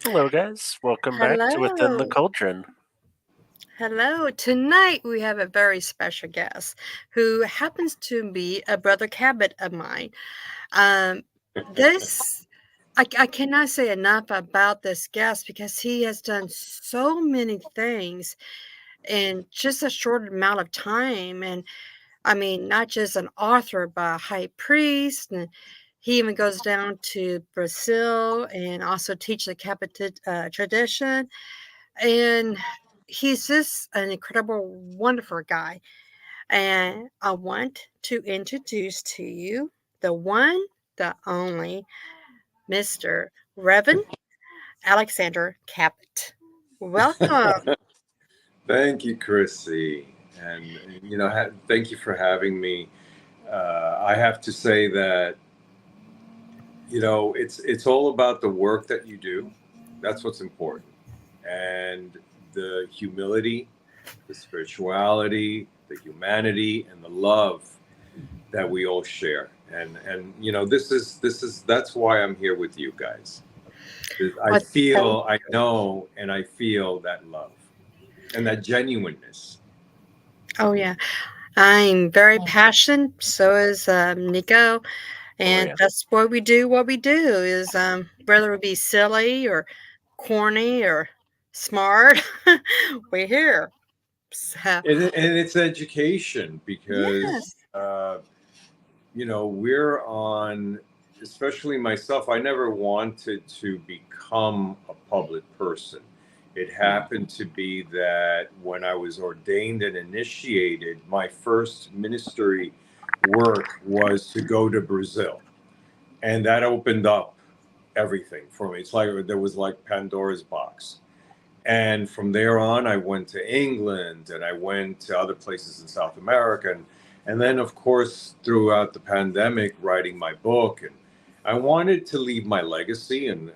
Hello, guys. Welcome back to Within the Hello. Cauldron. Hello. Tonight we have a very special guest who happens to be a brother Cabot of mine. Um, this, I cannot say enough about this guest because he has done so many things in just a short amount of time. And I mean, not just an author, but a high priest. And he even goes down to Brazil and also teach the Cabot tradition. And he's just an incredible, wonderful guy. And I want to introduce to you the one, the only Mr. Reverend Alexander Cabot. Welcome. Thank you, Chrissy, and thank you for having me. I have to say that it's all about the work that you do. That's what's important, and the humility, the spirituality, the humanity, and the love that we all share. And that's why I'm here with you guys. Well, thank I know, and I feel that love and that genuineness. Oh, yeah. I'm very passionate. So is Nico. Oh, And yeah. that's why we do what we do is whether it be silly or corny or smart, we're here. So, And it's education because yes. we're on, especially myself. I never wanted to become a public person. It happened to be that when I was ordained and initiated, my first ministry work was to go to Brazil, and that opened up everything for me. It's like there was like Pandora's box. And from there on, I went to England and I went to other places in South America. And then, of course, throughout the pandemic, writing my book. And I wanted to leave my legacy, and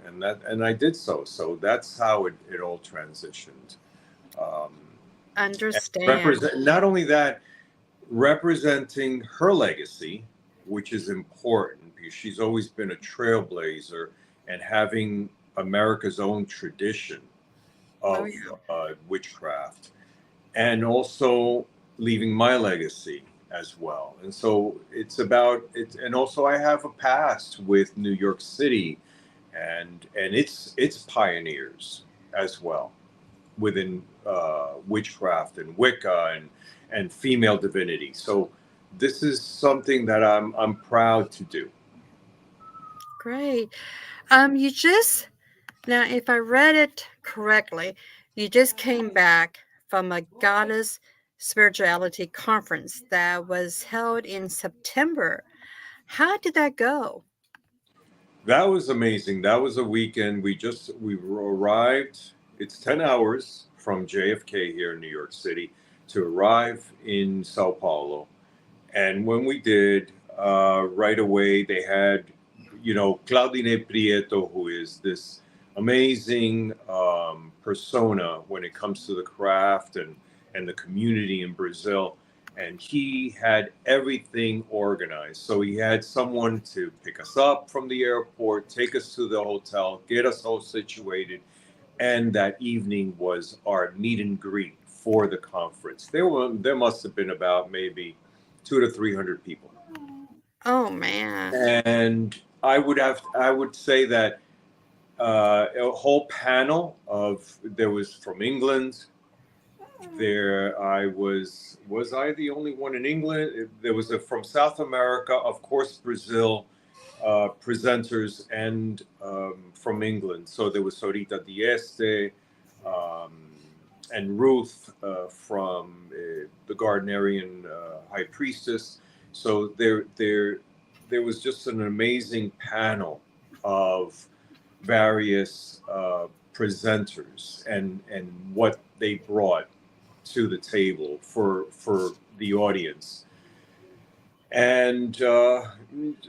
I did so. So that's how it all transitioned. Um, and Understand. represent, not only that, representing her legacy, which is important because she's always been a trailblazer and having America's own tradition Oh, of yeah. witchcraft, and also leaving my legacy as well. And so it's about it. And also, I have a past with New York City, and its pioneers as well within witchcraft and Wicca and female divinity. So this is something that I'm proud to do. Great. You just now, if I read it correctly, you just came back from a goddess spirituality conference that was held in September. How did that go? That was amazing. That was a weekend. We arrived. It's 10 hours from JFK here in New York City to arrive in Sao Paulo. And when we did, right away they had, Claudine Prieto, who is this amazing persona when it comes to the craft and the community in Brazil. And he had everything organized. So he had someone to pick us up from the airport, take us to the hotel, get us all situated. And that evening was our meet and greet for the conference. There must have been about maybe 200 to 300 people. Oh man. And I would say that a whole panel of there was from England. There I was I the only one in England? There was a from South America, of course, Brazil, presenters, and from England. So there was Sorita Dieste, um, and Ruth from the Gardnerian High Priestess. So there was just an amazing panel of various presenters and what they brought to the table for the audience. And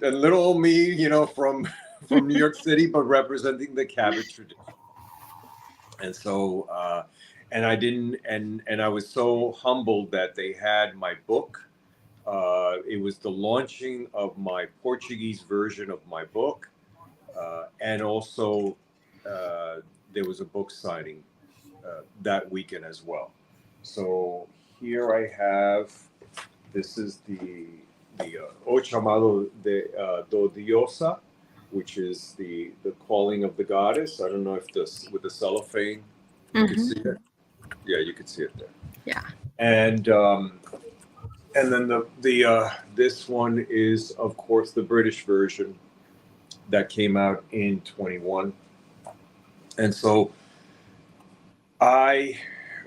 little old me, from New York City, but representing the Cabot tradition. And so, and I didn't, and I was so humbled that they had my book. It was the launching of my Portuguese version of my book, and also uh, there was a book signing that weekend as well. So here I have, this is the O Chamado de do Diosa, which is the calling of the goddess. I don't know if this with the cellophane you could see it. Yeah, you could see it there. Yeah. And then the this one is of course the British version that came out in 21. And so I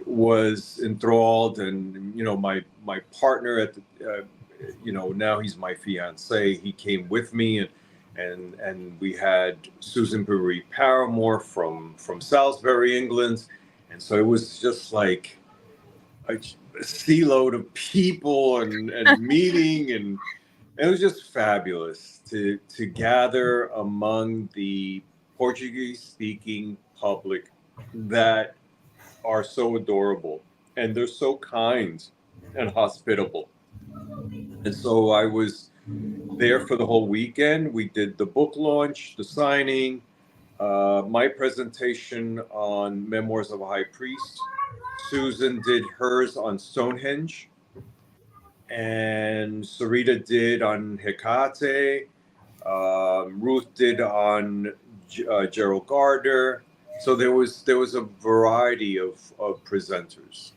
was enthralled, and my partner at the now he's my fiance. He came with me, and we had Susan Marie Paramore from Salisbury, England, and so it was just like a sea load of people and meeting, and it was just fabulous to gather among the Portuguese speaking public that are so adorable, and they're so kind and hospitable. And so I was there for the whole weekend. We did the book launch, the signing, my presentation on Memoirs of a High Priest. Susan did hers on Stonehenge, and Sarita did on Hecate. Ruth did on Gerald Gardner. So there was a variety of presenters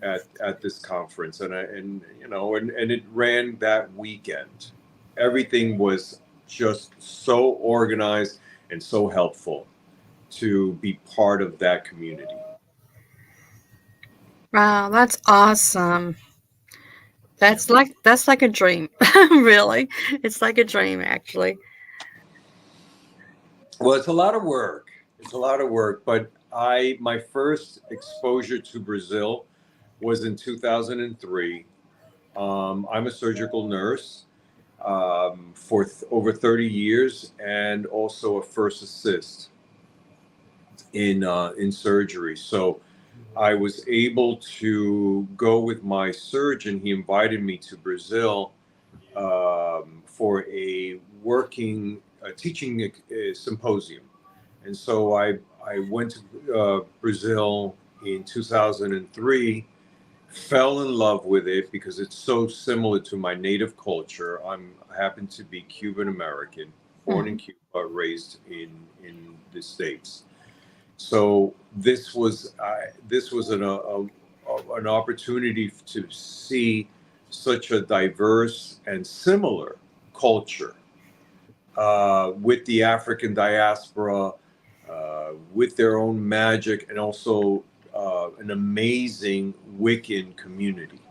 at this conference, and it ran that weekend. Everything was just so organized and so helpful to be part of that community. Wow, that's awesome. That's like a dream. Really. It's like a dream, actually. Well, it's a lot of work. But my first exposure to Brazil was in 2003. I'm a surgical nurse for over 30 years, and also a first assist in surgery. So I was able to go with my surgeon. He invited me to Brazil for a teaching symposium. And so I went to Brazil in 2003, fell in love with it because it's so similar to my native culture. I happen to be Cuban American, born in Cuba, raised in the States. So this was an opportunity to see such a diverse and similar culture with the African diaspora, with their own magic, and also an amazing Wiccan community.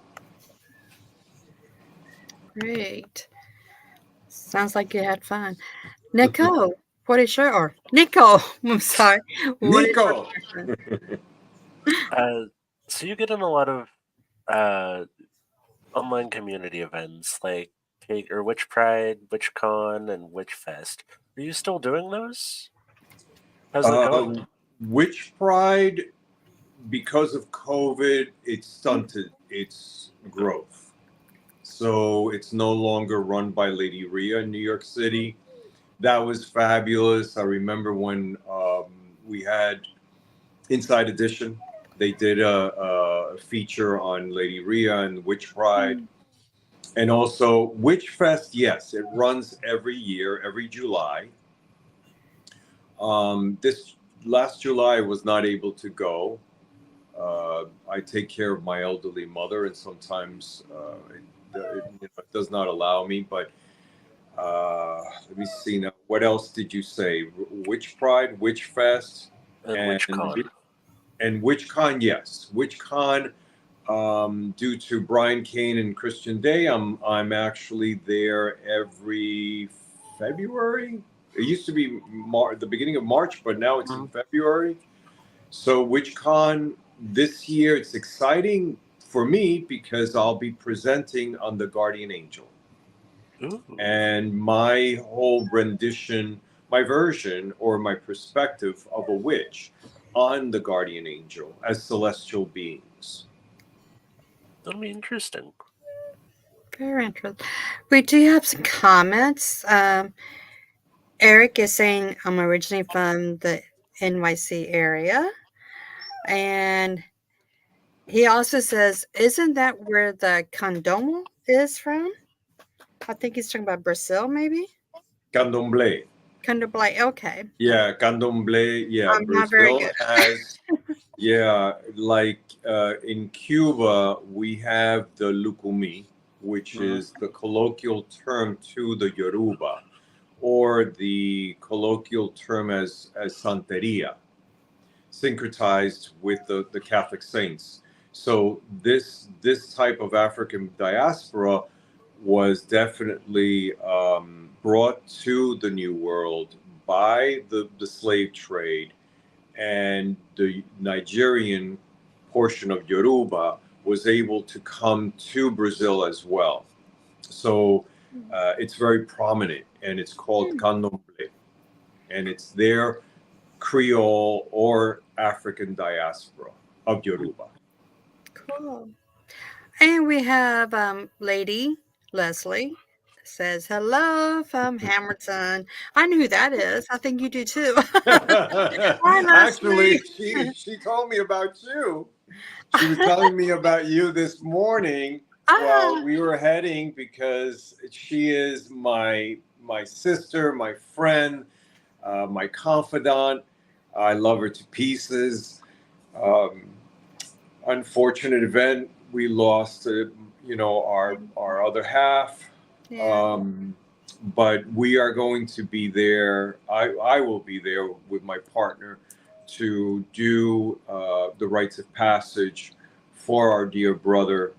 Great. Sounds like you had fun. Nico, what is your Nico? I'm sorry. What is your Nico. question? So you get in a lot of online community events like Witch Pride, WitchCon, and WitchFest. Are you still doing those? How's it going? Witch Pride, because of COVID, it stunted its growth. So it's no longer run by Lady Rhea in New York City. That was fabulous. I remember when we had Inside Edition. They did a feature on Lady Rhea and Witch Pride. And also Witch Fest, yes, it runs every year, every July. This last July I was not able to go. I take care of my elderly mother, and sometimes it does not allow me. But let me see now. What else did you say? Witch Pride, Witch Fest, and WitchCon. And WitchCon, yes. WitchCon, due to Brian Kane and Christian Day, I'm actually there every February. It used to be the beginning of March, but now it's in February. So WitchCon this year, it's exciting for me because I'll be presenting on the Guardian Angel. Ooh. And my whole rendition, my version or my perspective of a witch on the Guardian Angel as celestial beings. That'll be interesting. Very interesting. We do have some comments. Eric is saying, I'm originally from the NYC area. And he also says, isn't that where the condomo is from? I think he's talking about Brazil, maybe? Candomblé. Candomblé, okay. Yeah, candomblé. Yeah, I'm not very Brazil good. has. Yeah, like in Cuba, we have the lucumi, which is the colloquial term to the Yoruba, or the colloquial term as Santeria, syncretized with the Catholic saints. So this type of African diaspora was definitely brought to the New World by the slave trade, and the Nigerian portion of Yoruba was able to come to Brazil as well. So it's very prominent, and it's called candomblé, and it's their Creole or African diaspora of Yoruba. Cool. And we have Lady Leslie says, hello from Hamilton. I know who that is. I think you do too. Hi, Actually, Leslie. she told me about you. She was telling me about you this morning while Ah, we were heading, because she is my sister, my friend, my confidant. I love her to pieces. Um, Unfortunate event. We lost, our other half. yeah. But we are going to be there. I will be there with my partner to do the rites of passage for our dear brother,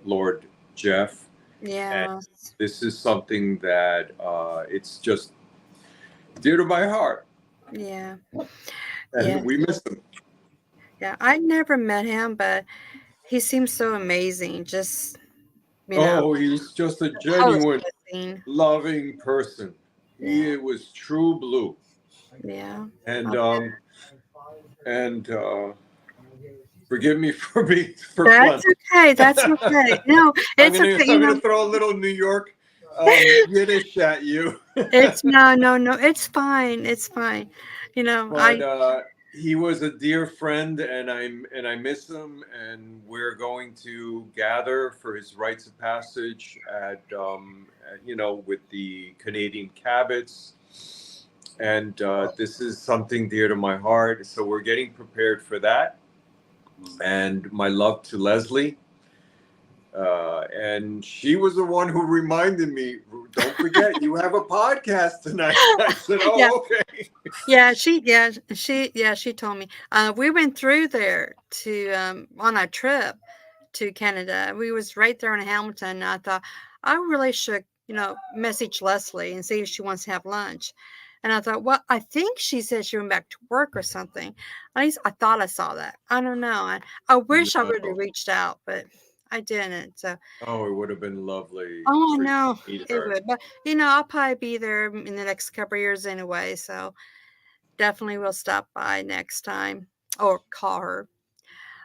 Lord Jeff. And Yeah. this is something that it's just dear to my heart. Yeah. And Yeah. we miss him. Yeah. I never met him, but he seems so amazing. Just, Oh, he's just a host genuine, listening. loving person. Yeah. He was true blue. Yeah. And I bet. and forgive me for being for fun. That's okay. That's okay. No, it's okay. I'm gonna throw a little New York Yiddish at you. It's no. It's fine. It's fine. But he was a dear friend, and I miss him. And we're going to gather for his rites of passage with the Canadian Cabots. And this is something dear to my heart. So we're getting prepared for that. And my love to Leslie. And she was the one who reminded me, don't forget, you have a podcast tonight. I said, Yeah. oh, okay. She told me. We went through there to on a trip to Canada. We was right there in Hamilton. And I thought I really should, message Leslie and see if she wants to have lunch. And I thought, well, I think she said she went back to work or something. At least I thought I saw that. I don't know. I wish I would have No. reached out, but I didn't. So, Oh, it would have been lovely oh for you no, to meet it her. would. But I'll probably be there in the next couple of years anyway. So definitely will stop by next time or call her.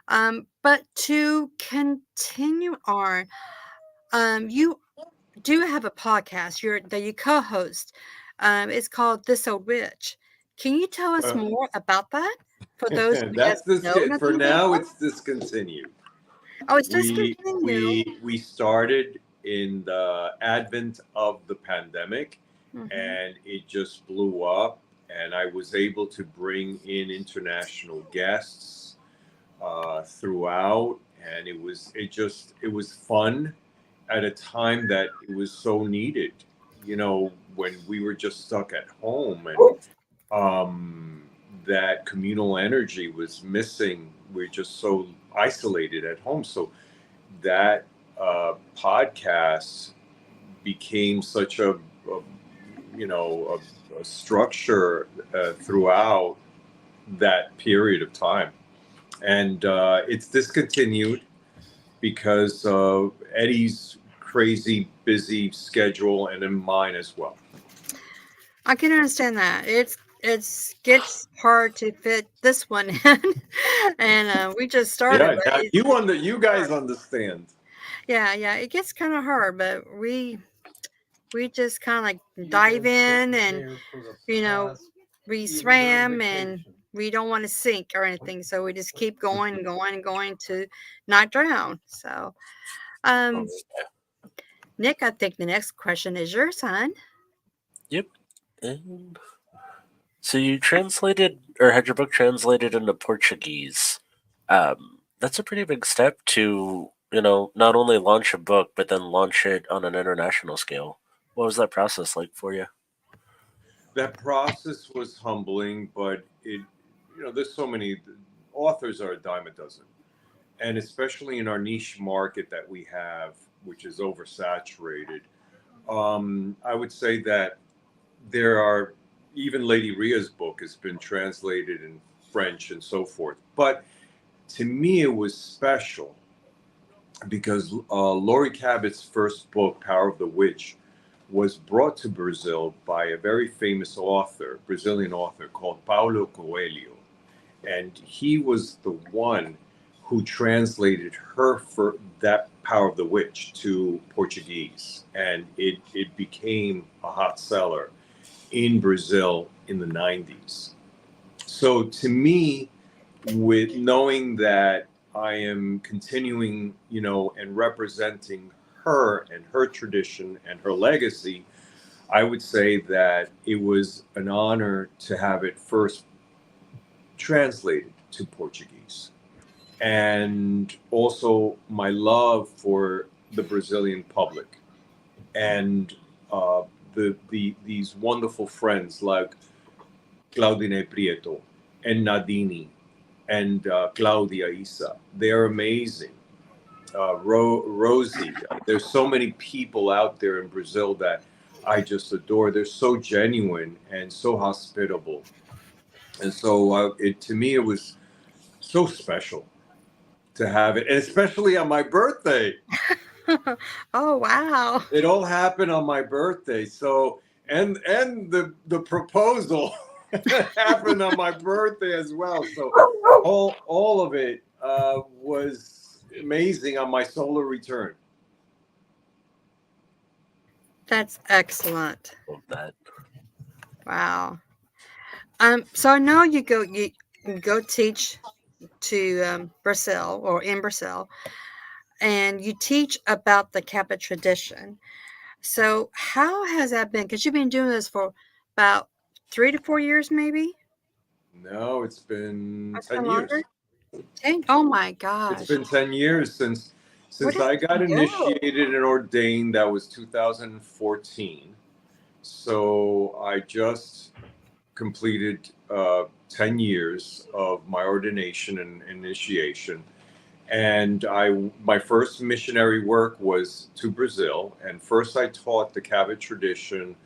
But to continue on, you do have a podcast that you co-host. It's called This Old Witch. Can you tell us Uh, more about that for those who that's doesn't know for nothing about now. that? It's discontinued. Oh, it's We discontinued. we started in the advent of the pandemic, Mm-hmm. and it just blew up. And I was able to bring in international guests throughout, and it was fun at a time that it was so needed. When we were just stuck at home, and that communal energy was missing. We're just so isolated at home. So that podcast became such a structure throughout that period of time. And it's discontinued because of Eddie's crazy busy schedule, and in mine as well. I can understand that. It's gets hard to fit this one in, and we just started, Yeah, but now it's you guys understand. yeah. It gets kind of hard, but we just kind of like dive in and you know we swam and we don't want to sink or anything, so we just keep going and going and going to not drown. So, Oh, yeah. Nick, I think the next question is your son. Yep. And so you translated or had your book translated into Portuguese. That's a pretty big step to, not only launch a book, but then launch it on an international scale. What was that process like for you? That process was humbling, but there's so many authors are a dime a dozen, and especially in our niche market that we have, which is oversaturated. I would say that there are even Lady Ria's book has been translated in French and so forth. But to me, it was special because Laurie Cabot's first book, Power of the Witch, was brought to Brazil by a very famous author, Brazilian author called Paulo Coelho. And he was the one who translated her for that Power of the Witch to Portuguese. And it became a hot seller in Brazil in the 90s. So to me, with knowing that I am continuing, and representing her and her tradition and her legacy, I would say that it was an honor to have it first translated to Portuguese. And also my love for the Brazilian public and these wonderful friends like Claudine Prieto and Nadini and Claudia Isa. They're amazing. Rosie. There's so many people out there in Brazil that I just adore. They're so genuine and so hospitable. And so to me, it was so special to have it, and especially on my birthday. Oh, wow. It all happened on my birthday. So and the proposal happened on my birthday as well. So all of it was amazing on my solar return. That's excellent. Love that. Wow. So I know you go teach to Brazil or in Brazil, and you teach about the Cabot tradition. So how has that been? Because you've been doing this for about 3 to 4 years, maybe. No, it's been That's 10 been years. longer. Oh my It's gosh! been 10 years Where since did I it got go? initiated and ordained. That was 2014. So I just completed 10 years of my ordination and initiation. And my first missionary work was to Brazil. And first I taught the Cabot tradition,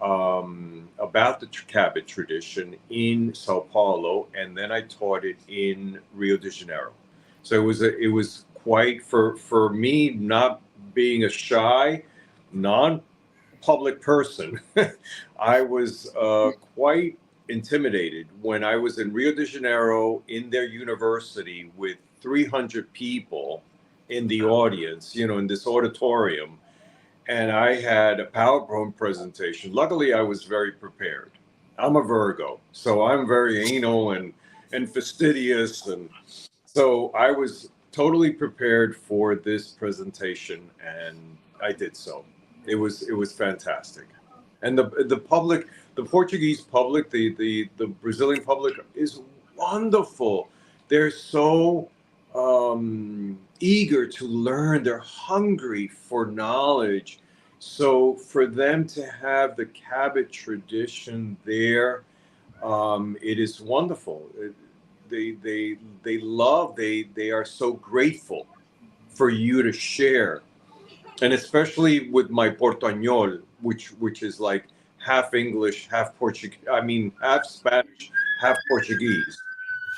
about the Cabot tradition in Sao Paulo, and then I taught it in Rio de Janeiro. So it was quite for me, not being a shy, non-public person. I was quite intimidated when I was in Rio de Janeiro in their university with 300 people in the audience, in this auditorium, and I had a PowerPoint presentation. Luckily, I was very prepared. I'm a Virgo, so I'm very anal and fastidious, and so I was totally prepared for this presentation, and I did so. It was fantastic, and the public, the Portuguese public, the Brazilian public is wonderful. They're so eager to learn. They're hungry for knowledge. So for them to have the Cabot tradition there, it is wonderful. They love. They are so grateful for you to share, and especially with my Portuñol, which is like half English, half Portuguese. I mean, half Spanish, half Portuguese.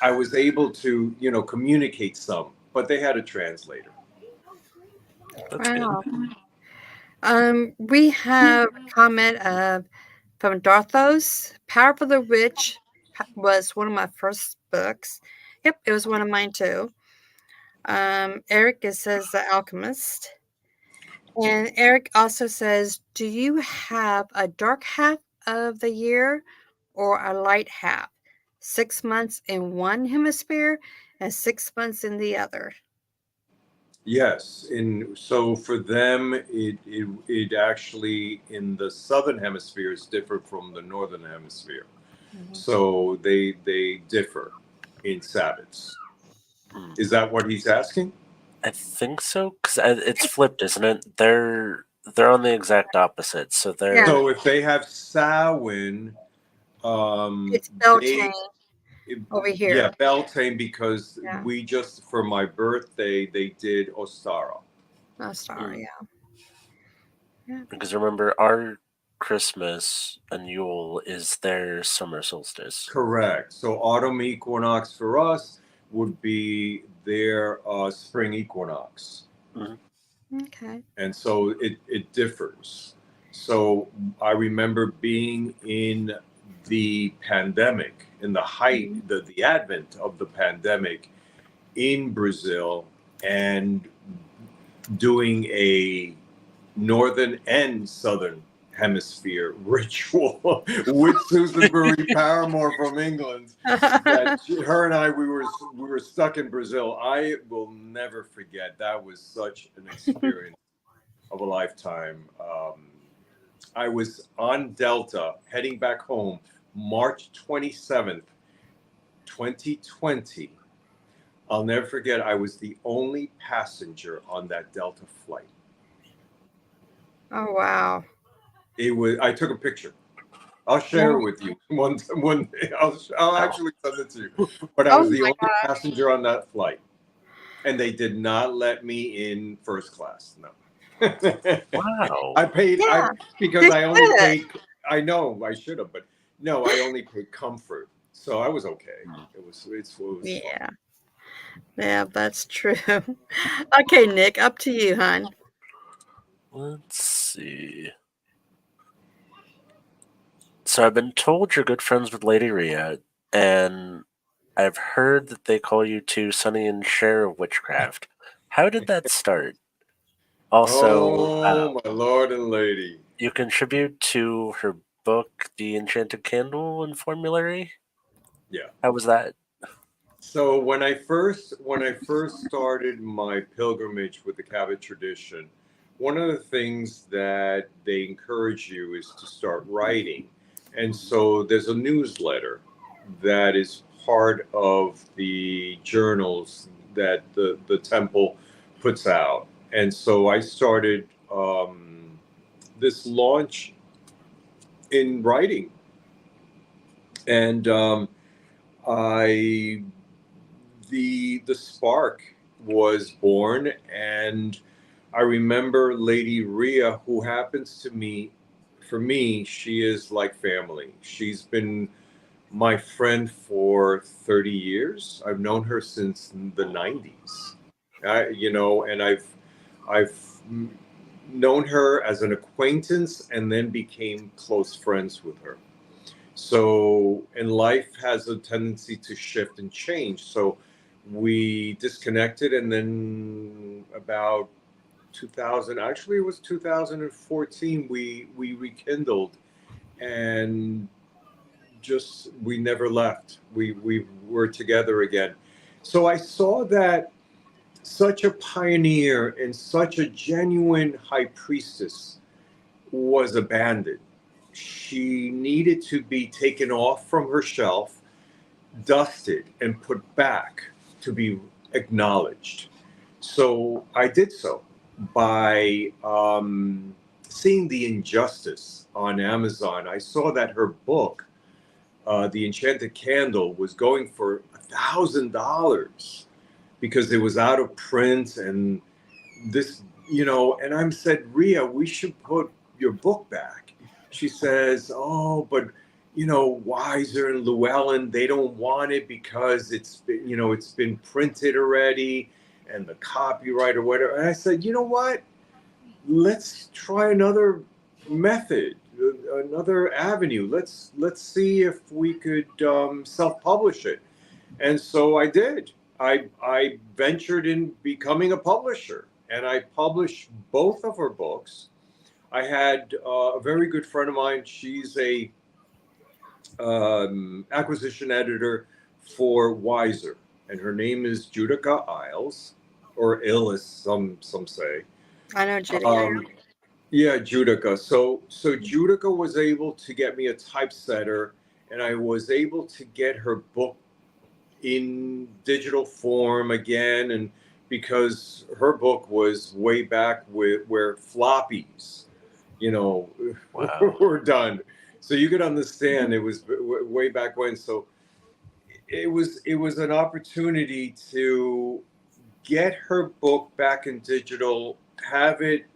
I was able to, communicate some, but they had a translator. That's good. Wow. We have a comment from Darthos. Power of the Witch was one of my first books. Yep, it was one of mine too. Eric says The Alchemist. And Eric also says, do you have a dark half of the year or a light half, 6 months in one hemisphere and 6 months in the other. Yes, and so for them, it actually in the southern hemisphere is different from the northern hemisphere. So they differ in Sabbats. Hmm. Is that what he's asking? I think so, because it's flipped, isn't it? They're on the exact opposite. So they're Yeah. So if they have Samhain, It's they Beltane over yeah, here. Beltane, because Yeah. we just for my birthday they did Ostara. Oh, sorry. Yeah. because remember our Christmas and Yule is their summer solstice. Correct. So autumn equinox for us would be their spring equinox. Mhm. Okay. And so it differs. So I remember being in the pandemic, in the height, Mhm. the advent of the pandemic in Brazil, and doing a northern and southern hemisphere ritual with Susan Marie Paramore from England. That her and I we were stuck in Brazil. I will never forget. That was such an experience of a lifetime. I was on Delta heading back home March 27th, 2020. I'll never forget, I was the only passenger on that Delta flight. Oh, wow. I took a picture. I'll share it Oh, with you one day. I'll Wow. actually send it to you. But I oh was the my only God. passenger on that flight, and they did not let me in first class. No. Wow. I paid Yeah, because they I only should. paid. I know I should have, but no, I only paid comfort, so I was okay. Hmm. It was fun. Yeah. Yeah, that's true. Okay, Nick, up to you, hon. Let's see. So I've been told you're good friends with Lady Rhea, and I've heard that they call you two Sonny and Cher of witchcraft. How did that start? Also, Oh my lord and lady. you contribute to her book, The Enchanted Candle and Formulary. Yeah. How was that? So when I first started my pilgrimage with the Cabot tradition, one of the things that they encourage you is to start writing. And so there's a newsletter that is part of the journals that the temple puts out. And so I started this launch in writing. And I the spark was born, and I remember Lady Rhea, who happens to me, for me, she is like family. She's been my friend for 30 years. I've known her since the 90s. And I've known her as an acquaintance and then became close friends with her. So, and life has a tendency to shift and change. So, we disconnected, and then about 2000, actually, it was 2014, we rekindled, and just we never left. We were together again. So, I saw that such a pioneer and such a genuine high priestess was abandoned. She needed to be taken off from her shelf, dusted, and put back to be acknowledged. So I did so by seeing the injustice on Amazon. I saw that her book, The Enchanted Candle, was going for $1,000 because it was out of print, and this, and I'm said, Rhea, we should put your book back. She says, oh, but Weiser and Llewellyn, they don't want it because it's been printed already, and the copyright or whatever. And I said, you know what? Let's try another method, another avenue. Let's see if we could self-publish it. And so I did. I ventured in becoming a publisher, and I published both of her books. I had a very good friend of mine. She's a acquisition editor for Wiser, and her name is Judica Isles, or Illis, some say. I know Judy. Um, yeah, Judica. So Judica was able to get me a typesetter, and I was able to get her book in digital form again, and because her book was way back with where floppies, you know, Wow. were done. So you could understand it was way back when. So it was an opportunity to get her book back in digital, have it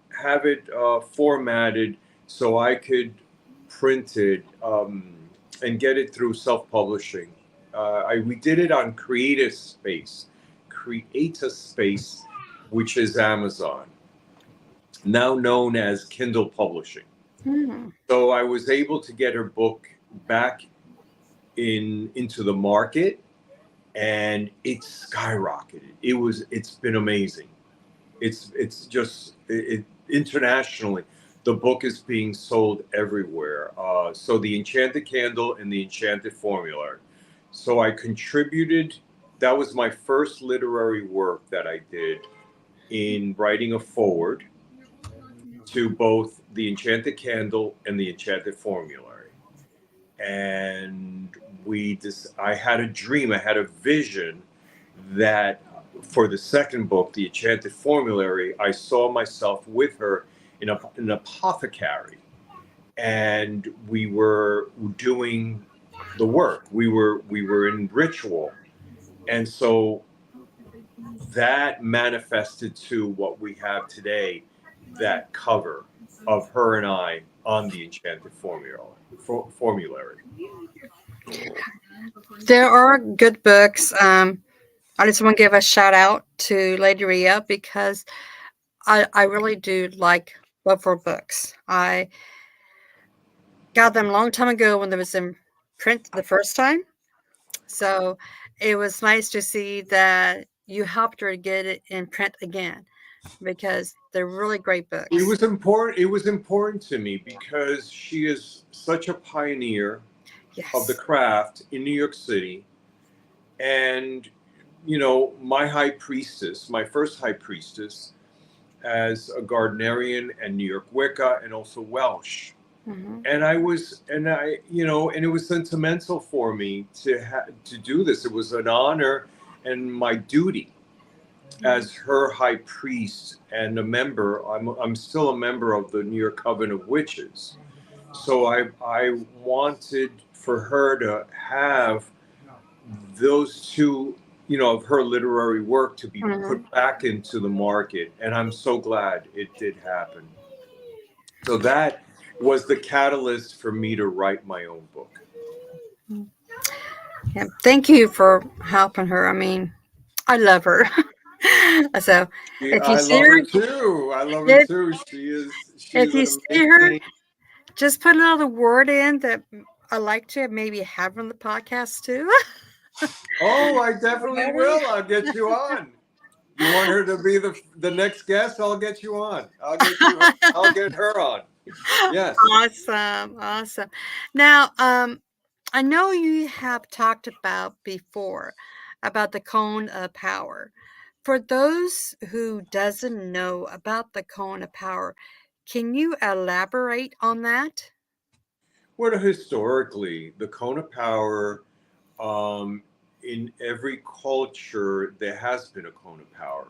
formatted so I could print it, and get it through self-publishing. We did it on Creative Space, which is Amazon, now known as Kindle Publishing. Hmm. So I was able to get her book back into the market, and it skyrocketed. It's been amazing. It's just internationally, the book is being sold everywhere. So the Enchanted Candle and the Enchanted Formula. So I contributed. That was my first literary work that I did in writing a forward to both the Enchanted Candle and the Enchanted Formulary. And I had a dream, I had a vision that for the second book, The Enchanted Formulary, I saw myself with her in an apothecary, and we were doing the work. We were in ritual, and so that manifested to what we have today, that cover of her and I on the Enchanted Formulary. There are good books. I just want to give a shout out to Lady Rhea because I really do like both her books. I got them a long time ago when they was in print the first time. So it was nice to see that you helped her get it in print again because they're really great It books. was important. It was important to me because she is such a pioneer of the Yes. craft in New York City, and my high priestess, my first high priestess, as a Gardnerian and New York Wicca, and also Welsh. Hmm. And and it was sentimental for me to do this. It was an honor and my duty as her high priest and a member. I'm still a member of the New York Coven of Witches. So I wanted for her to have those two, of her literary work to be Hmm. put back into the market, and I'm so glad it did happen. So that was the catalyst for me to write my own book. Yeah. Thank you for helping her. I mean, I love her. So Yeah, if you I see love her, her too. I love her if, too. She's if you an see her, amazing. just put another word in that I like to maybe have on the podcast too. Oh, I definitely will. I'll get you on. You want her to be the next guest? I'll get you on. I'll get her on. Yes. Awesome, awesome. Now, I know you have talked about before about the cone of power. For those who doesn't know about the cone of power, can you elaborate on that? What historically, the cone of power, um, in every culture, there has been a cone of power.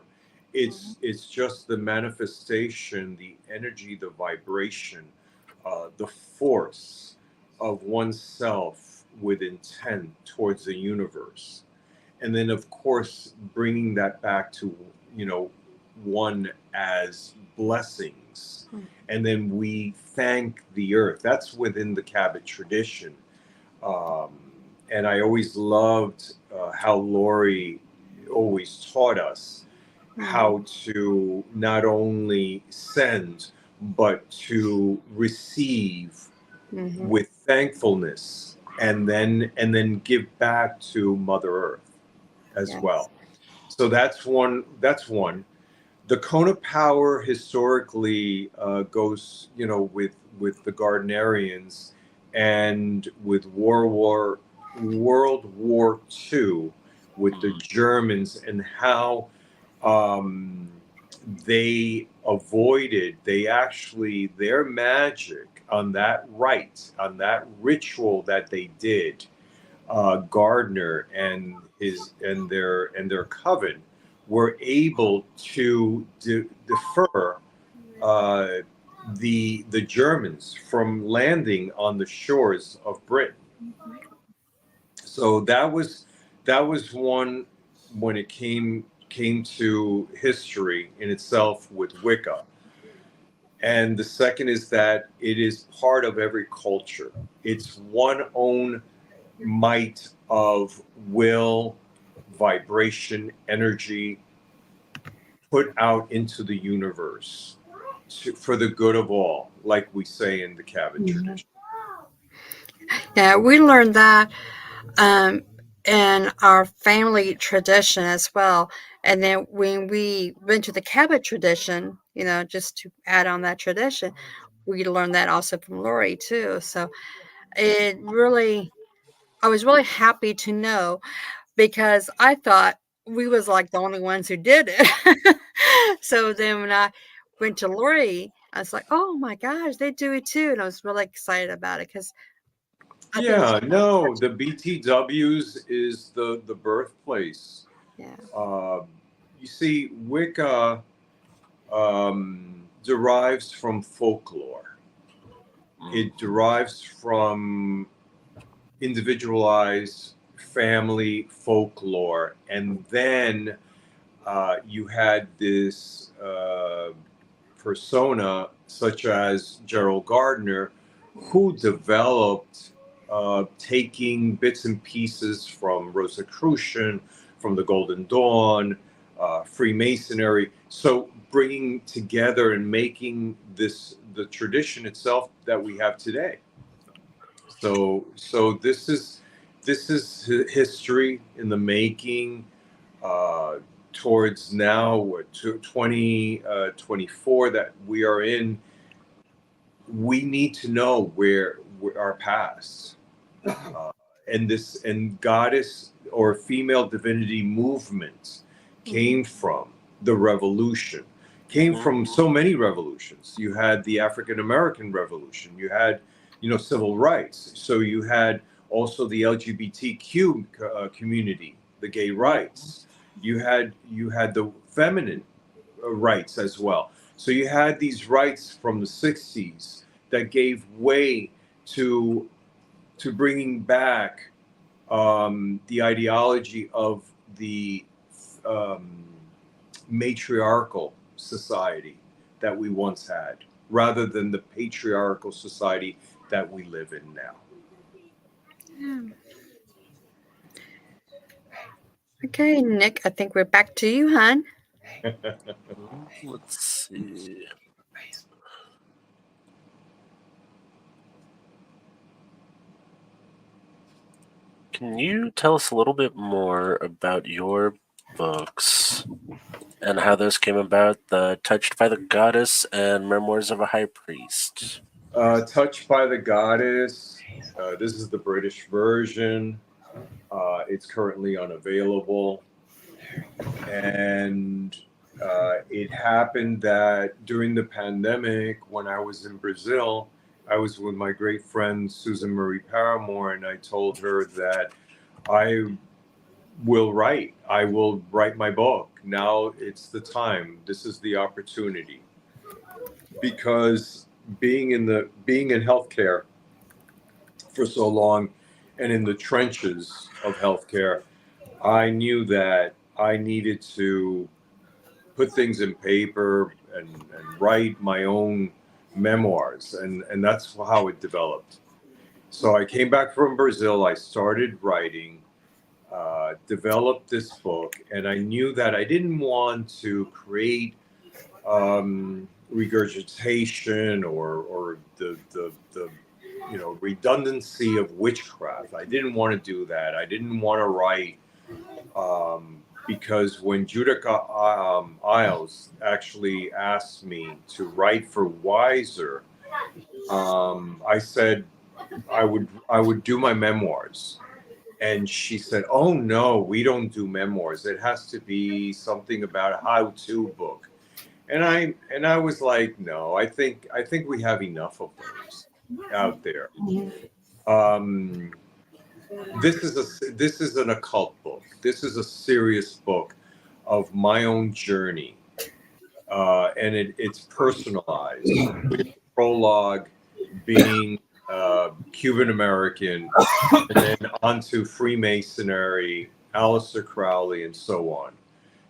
Mhm. It's just the manifestation, the energy, the vibration, the force of oneself with intent towards the universe, and then of course bringing that back to one as blessings, and then we thank the earth. That's within the Cabot tradition. um, and I always loved how Lori always taught us Mhm. how to not only send but to receive Mhm. with thankfulness, and then give back to Mother Earth as Yes. well. So that's one. The cone of power historically goes, with the Gardnerians. and with World War II, with the Germans, and how um, they actually, their magic on that rite, on that ritual that they did, Gardner and their coven were able to defer uh, the Germans from landing on the shores of Britain. So that was one, when it came to history in itself with Wicca. And the second is that it is part of every culture. It's one own might of will, vibration, energy put out into the universe for the good of all, like we say in the Cabot tradition. Yeah, we learned that um, in our family tradition as well. And then when we went to the Cabot tradition, just to add on that tradition, we learned that also from Lori too. So I was really happy to know, because I thought we was like the only ones who did it. So then when I went to Lori, I was like, oh my gosh, they do it too. And I was really excited about it, because I think Yeah, no, the BTWs is the birthplace. yeah. You see, Wicca derives from folklore. It derives from individualized family folklore, and then you had this persona such as Gerald Gardner, who developed taking bits and pieces from Rosicrucian, from the Golden Dawn, Freemasonry. So bringing together and making this the tradition itself that we have today. So this is history in the making. Uh, Towards now, what, 2024 that we are in, we need to know where our past and goddess or female divinity movements came from. The revolution came from so many revolutions. You had the African American Revolution. You had, civil rights. So you had also the LGBTQ community, the gay rights. You had the feminine rights as well. So you had these rights from the 60s that gave way to bringing back the ideology of the um, matriarchal society that we once had, rather than the patriarchal society that we live in now. Yeah. Okay, Nick, I think we're back to you, hon. Let's see. Can you tell us a little bit more about your books and how those came about? The Touched by the Goddess and Memoirs of a High Priest. Touched by the Goddess. This is the British version. It's currently unavailable. And it happened that during the pandemic, when I was in Brazil, I was with my great friend Susan Marie Paramore, and I told her that I I will write my book. Now it's the time. This is the opportunity. Because being in healthcare for so long and in the trenches of healthcare, I knew that I needed to put things in paper and write my own memoirs, and that's how it developed. So I came back from Brazil. I started writing, developed this book, and I knew that I didn't want to create regurgitation or the redundancy of witchcraft. I didn't want to do that. I didn't want to write because when Judica Isles actually asked me to write for Wiser, I said I would do my memoirs, and she said, "Oh no, we don't do memoirs. It has to be something about a how-to book." And I was like, "No, I think we have enough of those out there." Um, this is an occult book. This is a serious book of my own journey, and it's personalized with the prologue being Cuban American, and then onto Freemasonry, Aleister Crowley, and so on.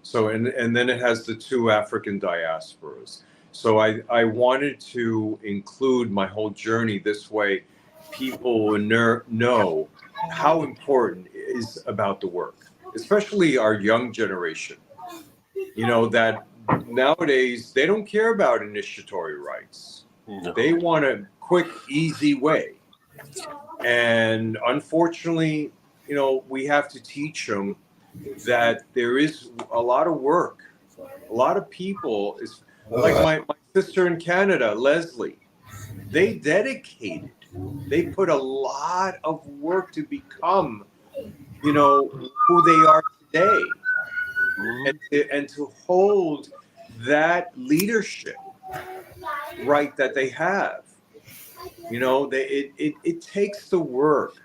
So and then it has the two African diasporas. So I wanted to include my whole journey this way. People will know how important it is about the work, especially our young generation. You know that nowadays they don't care about initiatory rites. No. They want a quick, easy way. And unfortunately, you know, we have to teach them that there is a lot of work. A lot of people is like my sister in Canada, Leslie. They dedicated. They put a lot of work to become, you know, who they are today, Mhm. and to hold that leadership right that they have. You know, it takes the work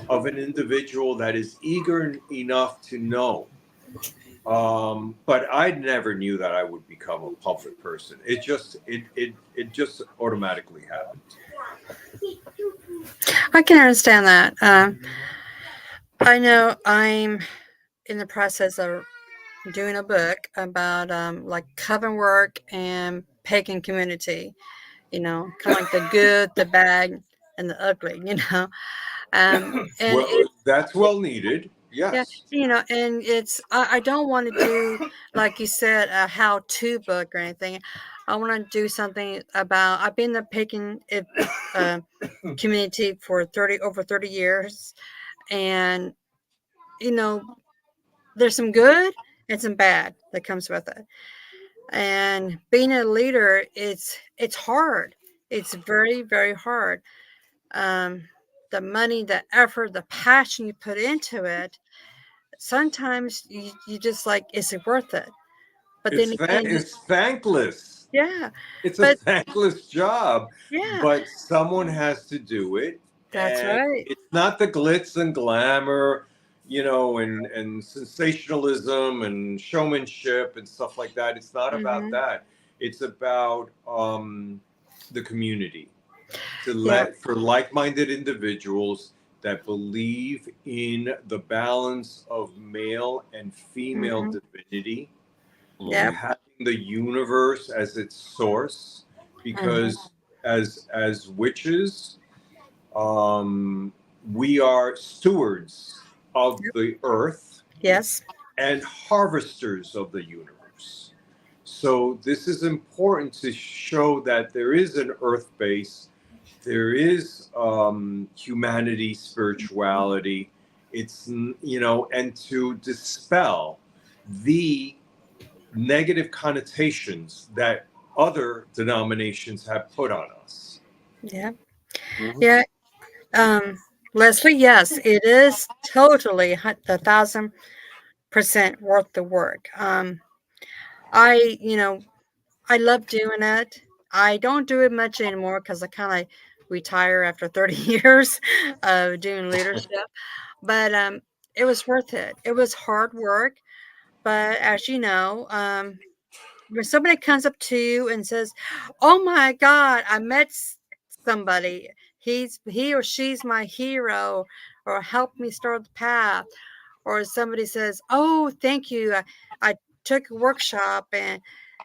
of an individual that is eager enough to know. But I never knew that I would become a public person. It just automatically happened. I can understand that. I know I'm in the process of doing a book about like coven work and pagan community. You know, kind of like the good, the bad, and the ugly. You know, and Well, that's well needed. yeah, Yes. you know, and I don't want to do like you said a how-to book or anything. I want to do something about. I've been in the pagan uh, community for over 30 years, and you know, there's some good and some bad that comes with it. And being a leader, it's hard. It's very hard. Um, the money, the effort, the passion you put into it. Sometimes you just like, is it worth it? But then again, It's thankless. yeah, It's a but thankless job, yeah, but someone has to do it, that's and right. it's not the glitz and glamour, you know, and sensationalism and showmanship and stuff like that. It's not about Hmm. that. It's about the community, to Yeah. let for like-minded individuals that believe in the balance of male and female Hmm. divinity, Mhm. Yep. having the universe as its source, Hmm. because as witches, we are stewards of the earth Yes. and harvesters of the universe. So this is important to show that there is an earth base, there is humanity, spirituality. It's, you know, and to dispel the negative connotations that other denominations have put on us. Yeah. Mhm. Yeah. Leslie, yes, it is totally 1,000% worth the work. You know, I love doing it. I don't do it much anymore because I kind of retire after 30 years of doing leadership. But it was worth it. It was hard work, but as you know, when somebody comes up to you and says, "Oh my God, I met somebody. He or she's my hero, or helped me start the path," or somebody says, "Oh, thank you. I took a workshop and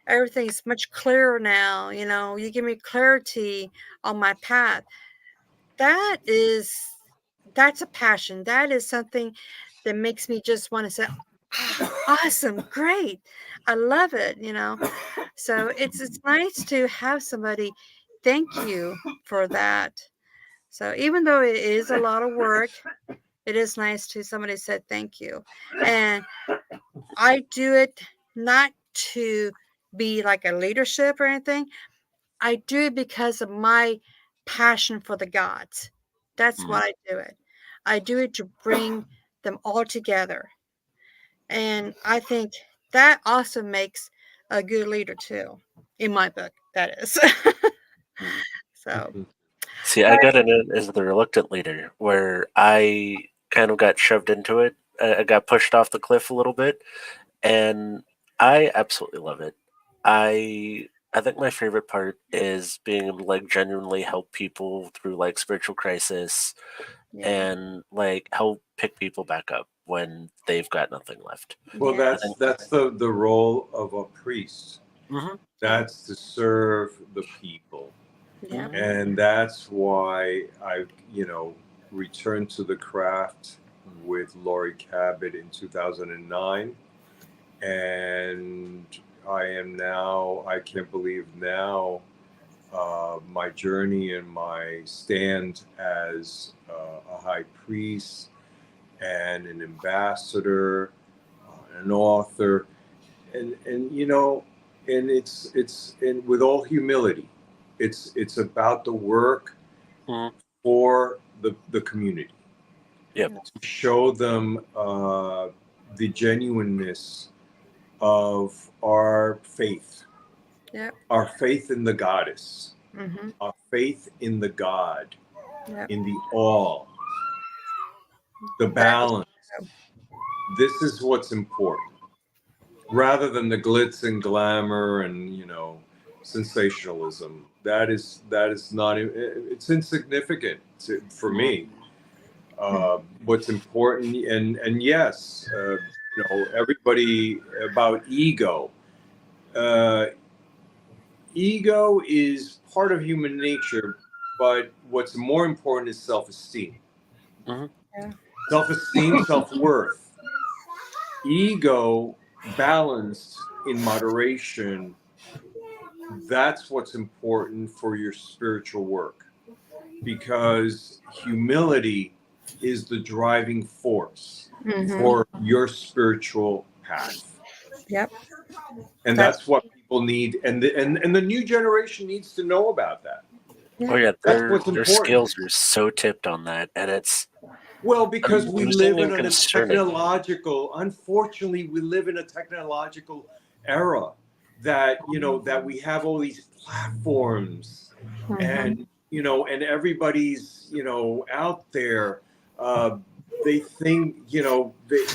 everything's much clearer now. You know, you give me clarity on my path." That is that's a passion. That is something that makes me just want to say, "Ah, awesome, great. I love it, you know." So it's nice to have somebody thank you for that. So even though it is a lot of work, it is nice to somebody said thank you. And I do it not to be like a leadership or anything. I do it because of my passion for the gods. That's why I do it. I do it to bring them all together. And I think that also makes a good leader too, in my book, that is. So, See, I got in it as the reluctant leader, where I kind of got shoved into it. I got pushed off the cliff a little bit, and I absolutely love it. I think my favorite part is being able to like genuinely help people through like spiritual crisis yeah. and like help pick people back up when they've got nothing left. Well, Yeah. I think. that's the role of a priest. Hmm. That's to serve the people. Yeah. And that's why I, returned to the craft with Laurie Cabot in 2009. And I can't believe now, my journey and my stand as a high priest and an ambassador, an author, and it's and with all humility, it's about the work Hmm. for the community, Yep. to show them the genuineness of Yep. our faith in the goddess, Mm-hmm. our faith in the God, Yep. in the all, the That is balance. true. This is what's important, rather than the glitz and glamour and sensationalism. That is not. It's insignificant for me. What's important, and yes, everybody about ego. Uh, Ego is part of human nature, but what's more important is self-esteem. Hmm. Yeah. Self-esteem, self-worth. Ego balanced in moderation, that's what's important for your spiritual work, because humility is the driving force Mm-hmm. for your spiritual path. Yep. And That's that's what people need, and the new generation needs to know about that. Oh yeah. yeah, That's their what's their important. skills are so tipped on that, and it's Well, because we amusing live in and a concerning. unfortunately, we live in a technological era that, that we have all these platforms, Mm-hmm. and everybody's, out there. They think,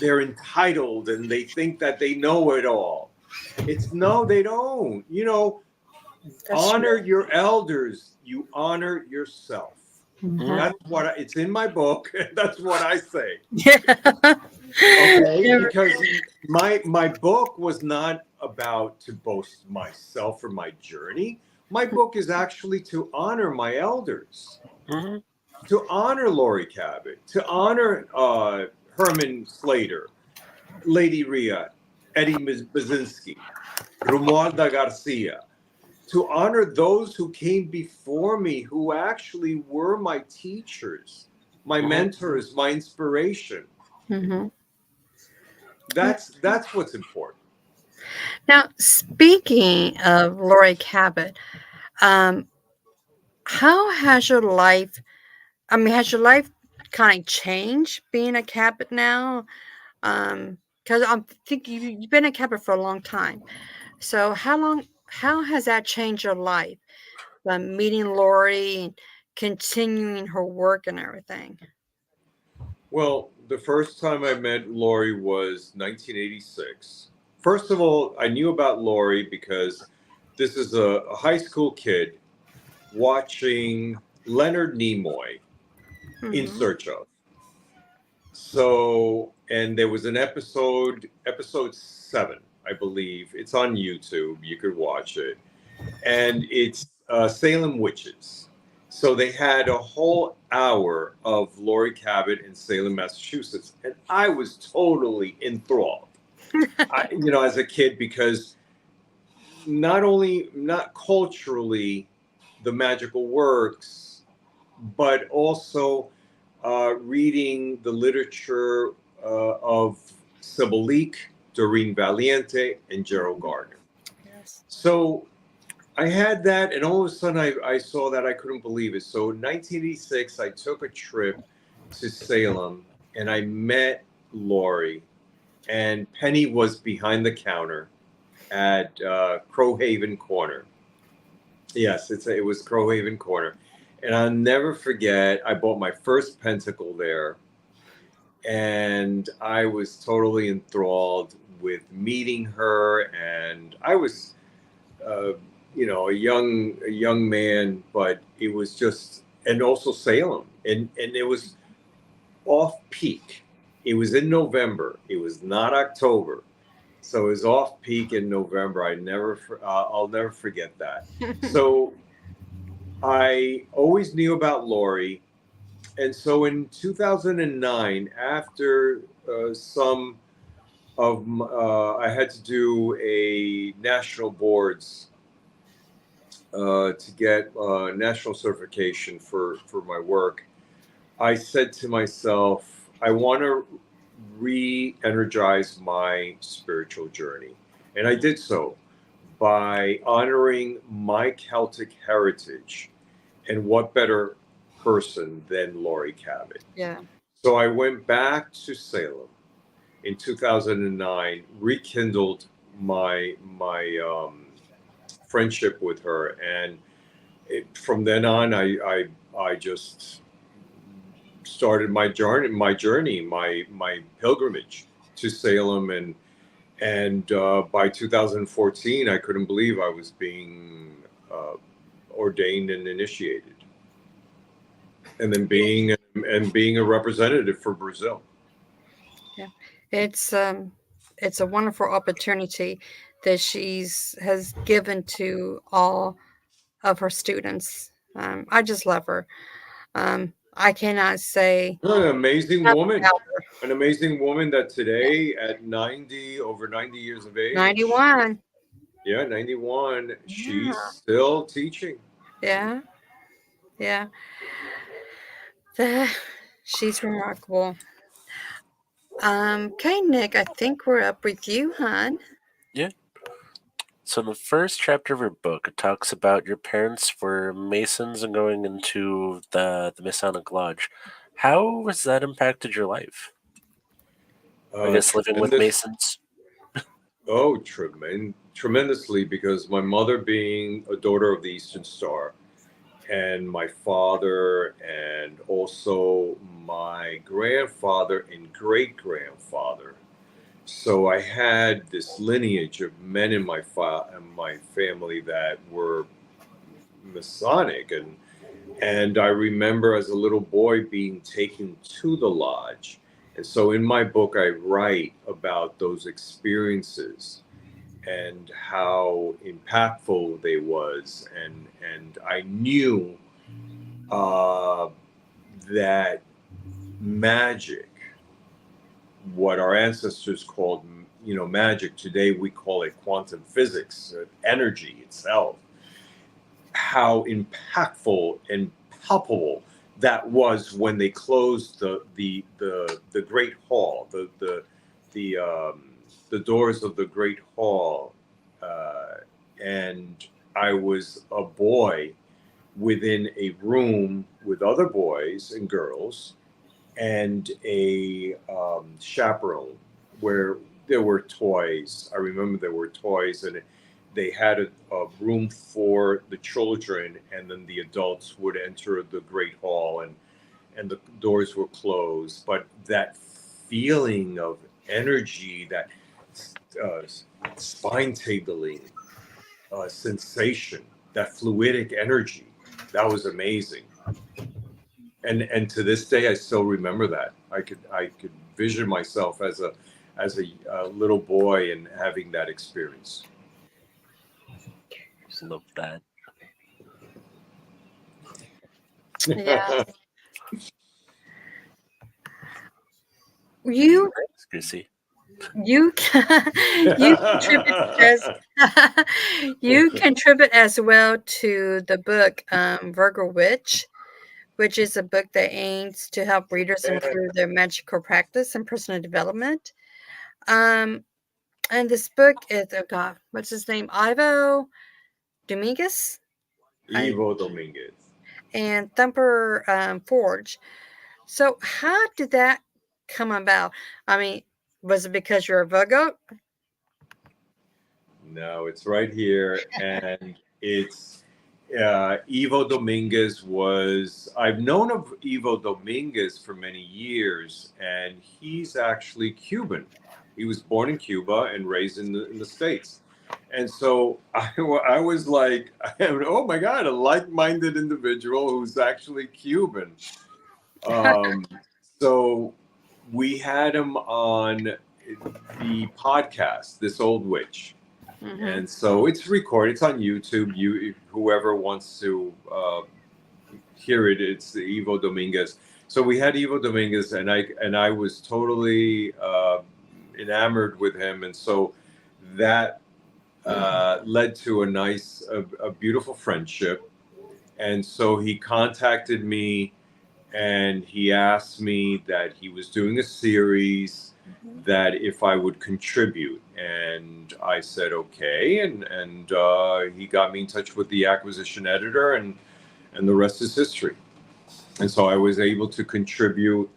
they're entitled, and they think that they know it all. No, they don't. That's Honor true. your elders. You honor yourself. Mm-hmm. Mhm. That's it's in my book. That's what I say. Yeah. Okay, Yeah. because my book was not about to boast myself or my journey. My book is actually to honor my elders, Mhm. to honor Laurie Cabot, to honor Herman Slater, Lady Rhea, Eddie Basinski, Romualda Garcia, to honor those who came before me, who actually were my teachers, my Mhm. mentors, my inspiration. Mm-hmm. That's what's important. Now, speaking of Lori Cabot, um, how has your life? I mean, has your life kind of changed being a Cabot now? Because I'm thinking you've been a Cabot for a long time. So how long? How has that changed your life? Meeting Lori and continuing her work and everything. Well, the first time I met Lori was 1986. First of all, I knew about Lori because this is a high school kid watching Leonard Nimoy, In Mm-hmm. Search of. So, and there was an episode 7, I believe. It's on YouTube. You could watch it. And it's Salem Witches. So they had a whole hour of Laurie Cabot in Salem, Massachusetts, and I was totally enthralled. As a kid, because not culturally the magical works, but also reading the literature of Sybil Leek, Doreen Valiente, and Gerald Gardner. Yes. So I had that, and all of a sudden I saw that. I couldn't believe it. So in 1986, I took a trip to Salem, and I met Lori, and Penny was behind the counter at Crowhaven Corner. Yes, it was Crowhaven Corner, and I'll never forget. I bought my first pentacle there, and I was totally enthralled with meeting her. And I was, uh, a young man, but it was just, and also Salem, and it was off peak. It was in November. It was not October, so it was off peak in November. I'll never forget that. So I always knew about Lori. And so in 2009, after some I had to do a national boards to get national certification for my work. I said to myself, I want to re-energize my spiritual journey. And I did so by honoring my Celtic heritage. And what better person than Laurie Cabot? Yeah. So I went back to Salem in 2009, rekindled my friendship with her, and from then on, I just started my pilgrimage to Salem, and by 2014, I couldn't believe I was being ordained and initiated, and then being a representative for Brazil. Yeah. It's a wonderful opportunity that has given to all of her students. I just love her. I cannot say An amazing enough woman. about her. An amazing woman that Yeah. today, at over 90 years of age, 91. 91, Yeah. she's still teaching. Yeah. Yeah. She's remarkable. Okay, Nick, I think we're up with you, hon. Yeah. So in the first chapter of your book, it talks about your parents were Masons and going into the Masonic Lodge. How has that impacted your life? I guess living with Tremendous. Masons. Oh, tremendously, because my mother being a daughter of the Eastern Star, and my father, and also my grandfather and great grandfather. So I had this lineage of men in my family that were Masonic, and I remember as a little boy being taken to the lodge. And so in my book, I write about those experiences and how impactful they was, and I knew uh, that magic, what our ancestors called, magic. Today we call it quantum physics, energy itself. How impactful and palpable that was when they closed the great hall, the doors of the great hall, and I was a boy within a room with other boys and girls, and a chaperone where there were toys. I remember there were toys, and they had a room for the children, and then the adults would enter the great hall, and the doors were closed. But that feeling of energy, that uh, spine tingling sensation, that fluidic energy, that was amazing. And to this day, I still remember that. I could vision myself as a little boy and having that experience. Love that. Yeah. You Goosey. you you contribute as you contribute as well to the book Virgo Witch, which is a book that aims to help readers improve their magical practice and personal development. Um, and this book is, oh God, what's his name? Ivo. Dominguez Ivo Dominguez. and Thumper Forge. So how did that come about? I mean, was it because you're a Virgo? No, it's right here, and it's Ivo Dominguez was. I've known of Ivo Dominguez for many years, and he's actually Cuban. He was born in Cuba and raised in the States. And so I was like, oh my God, a like-minded individual who's actually Cuban. So we had him on the podcast, This Old Witch. Mm-hmm. And so it's recorded. It's on YouTube. Whoever wants to hear it, it's the Ivo Dominguez. So we had Ivo Dominguez, and I was totally enamored with him, and so that led to a beautiful friendship. And so he contacted me, and he asked me that he was doing a series that if I would contribute, and I said okay, and he got me in touch with the acquisition editor, and the rest is history. And so I was able to contribute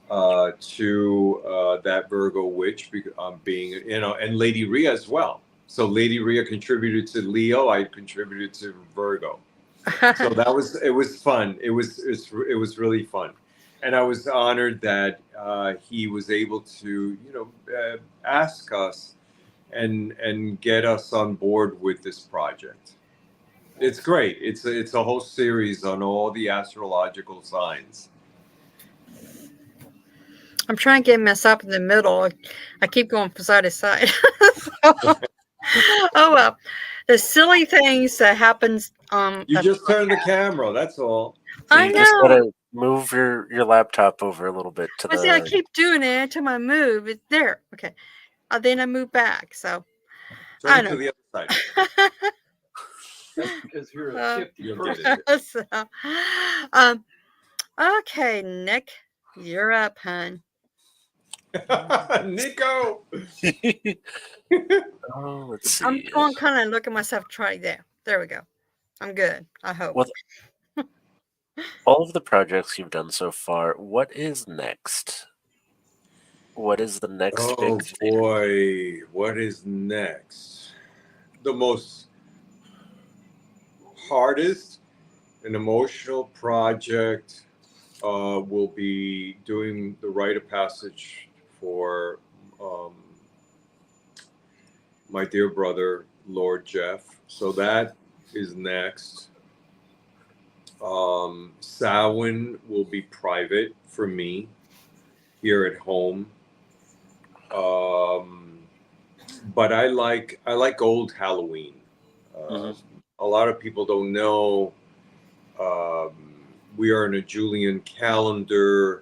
to that Virgo witch, being and Lady Rhea as well. So Lady Rhea contributed to Leo. I contributed to Virgo. So it was fun. It was really fun. And I was honored that he was able to, ask us and get us on board with this project. It's great. It's a whole series on all the astrological signs. I'm trying to get messed up in the middle. I keep going from side to side. So, oh well, the silly things that happens. You just turn the camera. That's all. So I you just know. gotta move your laptop over a little bit to But see, I keep doing it until I move. It's there. Okay. Then I move back. So Turn it to the other side. That's because you're a shifty person. So, okay, Nick, you're up, hon. Nico. Oh, let's see. I'm going kind of look at myself. Try there we go. I'm good. I hope. Well, all of the projects you've done so far, what is next? What is the next big thing? Oh boy, what is next? The most hardest and emotional project will be doing the rite of passage for my dear brother, Lord Jeff. So that is next. Samhain will be private for me here at home. But I like old Halloween. A lot of people don't know we are in a Julian calendar.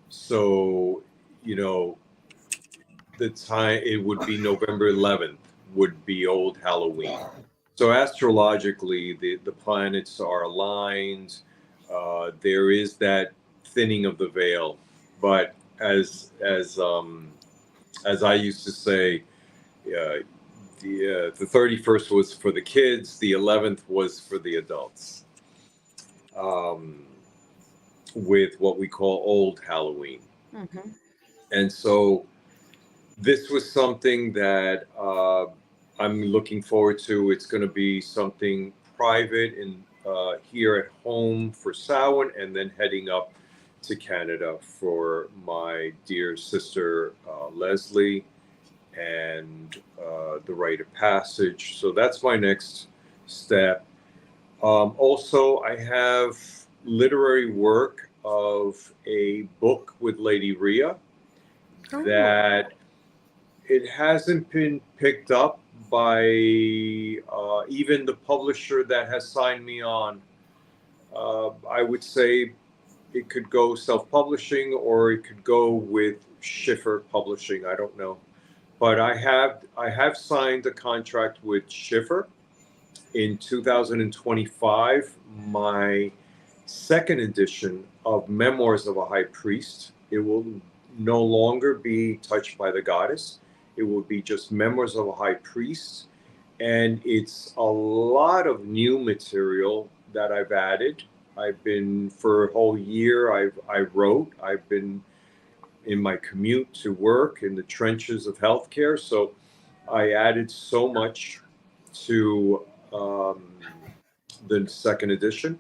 So, the time it would be November 11th would be old Halloween. So astrologically, the planets are aligned. There is that thinning of the veil, but as I used to say, the 31st was for the kids, the 11th was for the adults. With what we call old Halloween. Mm-hmm. And so this was something that I'm looking forward to. It's going to be something private in here at home for Samhain, and then heading up to Canada for my dear sister Leslie and the rite of passage. So that's my next step. Also, I have literary work of a book with Lady Rhea that it hasn't been picked up by even the publisher that has signed me on. I would say it could go self-publishing, or it could go with Schiffer Publishing. I don't know, but I have signed a contract with Schiffer. In 2025, my second edition of Memoirs of a High Priest, it will no longer be Touched by the Goddess. It will be just Memoirs of a High Priest, and it's a lot of new material that I've added. I've been for a whole year. I wrote. I've been in my commute to work in the trenches of healthcare, so I added so much to the second edition.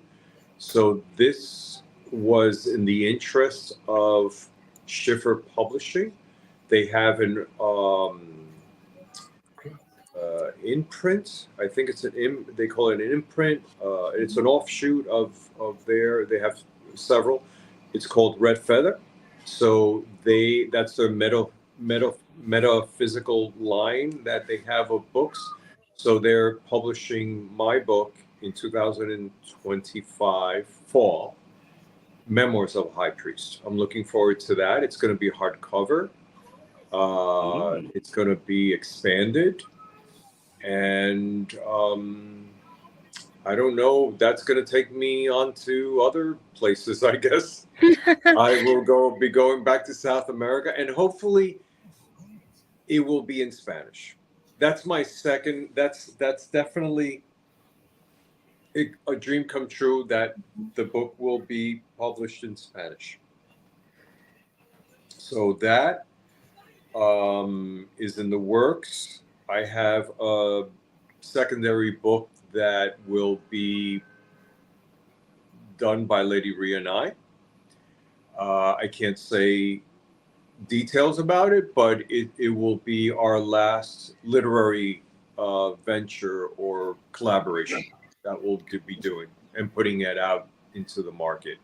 So this was in the interest of Schiffer Publishing. They have an imprint. I think it's they call it an imprint. It's an offshoot of their. They have several. It's called Red Feather. So that's their metaphysical line that they have of books. So they're publishing my book in 2025 fall, Memoirs of a High Priest. I'm looking forward to that. It's going to be hardcover. It's going to be expanded, and I don't know. That's going to take me on to other places, I guess. I will be going back to South America, and hopefully it will be in Spanish. That's my second. That's definitely a dream come true, that the book will be published in Spanish. So that is in the works. I have a secondary book that will be done by Lady Rhea and I. I can't say details about it, but it will be our last literary venture or collaboration that we'll be doing and putting it out into the market.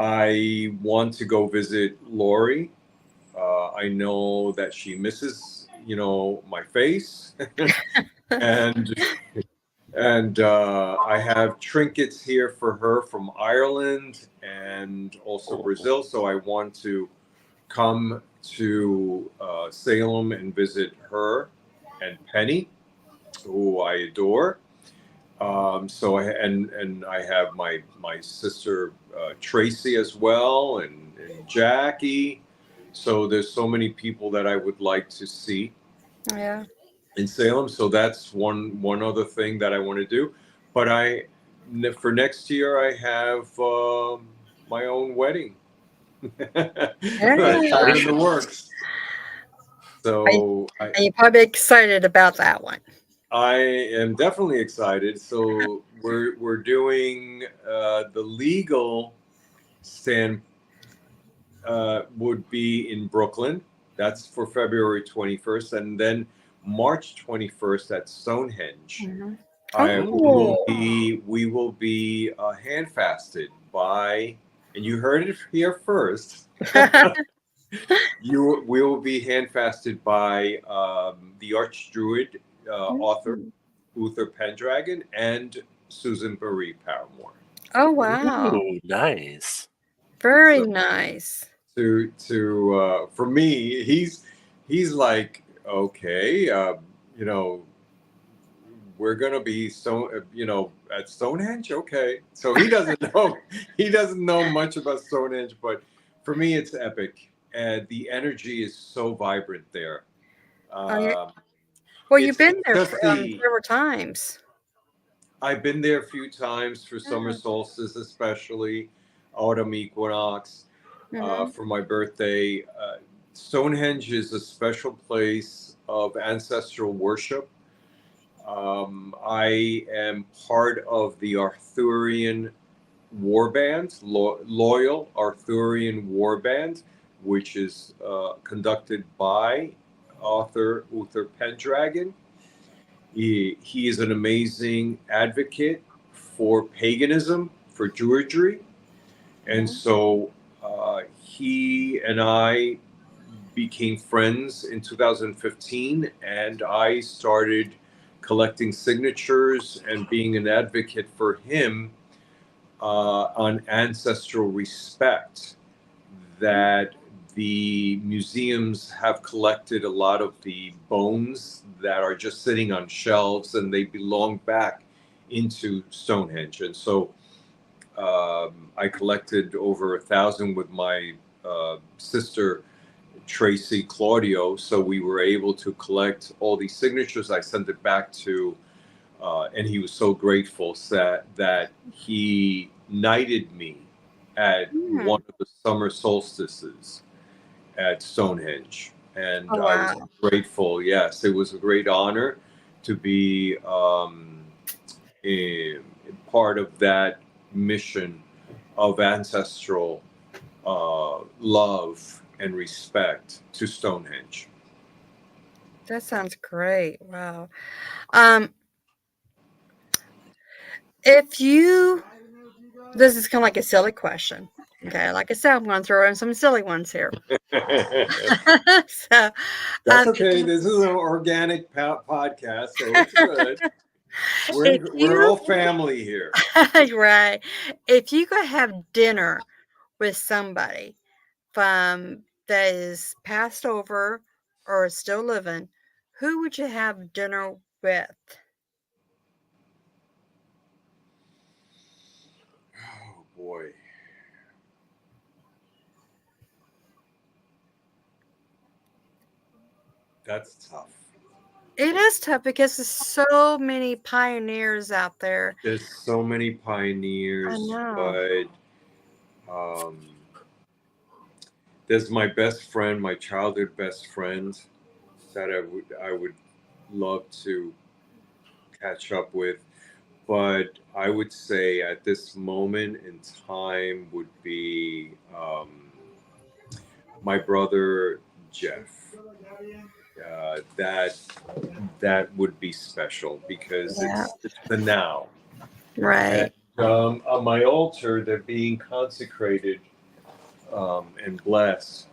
I want to go visit Lori. I know that she misses, my face, and I have trinkets here for her from Ireland and also Brazil. So I want to come to Salem and visit her and Penny, who I adore. So I have my sister Tracy as well, and Jackie. So there's so many people that I would like to see. Yeah. In Salem. So that's one other thing that I want to do. But for next year, I have my own wedding. That's in the works. So and you're probably excited about that one. I am definitely excited. So we're doing the legal stand would be in Brooklyn. That's for February 21st, and then March 21st at Stonehenge. Mm-hmm. We will be hand fasted by, and you heard it here first. We will be hand fasted by the Archdruid author Uther Pendragon and Susan Marie Paramore. Oh wow! Ooh, nice. Very nice. For me, he's like, okay, we're gonna be at Stonehenge. Okay, so he doesn't know much about Stonehenge, but for me, it's epic, and the energy is so vibrant there. Well, you've been there several times. I've been there a few times for summer solstice, especially autumn equinox. For my birthday. Stonehenge is a special place of ancestral worship. I am part of the Arthurian war band, Loyal Arthurian War Band, which is conducted by author Uther Pendragon. He is an amazing advocate for paganism, for Jewry. And so he and I became friends in 2015, and I started collecting signatures and being an advocate for him on ancestral respect, that the museums have collected a lot of the bones that are just sitting on shelves, and they belong back into Stonehenge. And so I collected over 1,000 with my sister Tracy Claudio. So we were able to collect all these signatures. I sent it back to, and he was so grateful that he knighted me at one of the summer solstices at Stonehenge. And Oh, I was wow. grateful. Yes, it was a great honor to be part of that mission of ancestral love and respect to Stonehenge. That sounds great. Wow. If you, this is kind of like a silly question. Okay, like I said, I'm going to throw in some silly ones here. So, That's okay. This is an organic podcast, so it's good. We're all family here. Right. If you could have dinner with somebody from that is passed over or is still living, who would you have dinner with? Oh boy. That's tough. It is tough because there's so many pioneers out there. There's so many pioneers, I know. but there's my best friend, my childhood best friend, that I would love to catch up with. But I would say at this moment in time would be my brother Jeff. That would be special because Yeah. it's the now. Right. And on my altar, they're being consecrated and blessed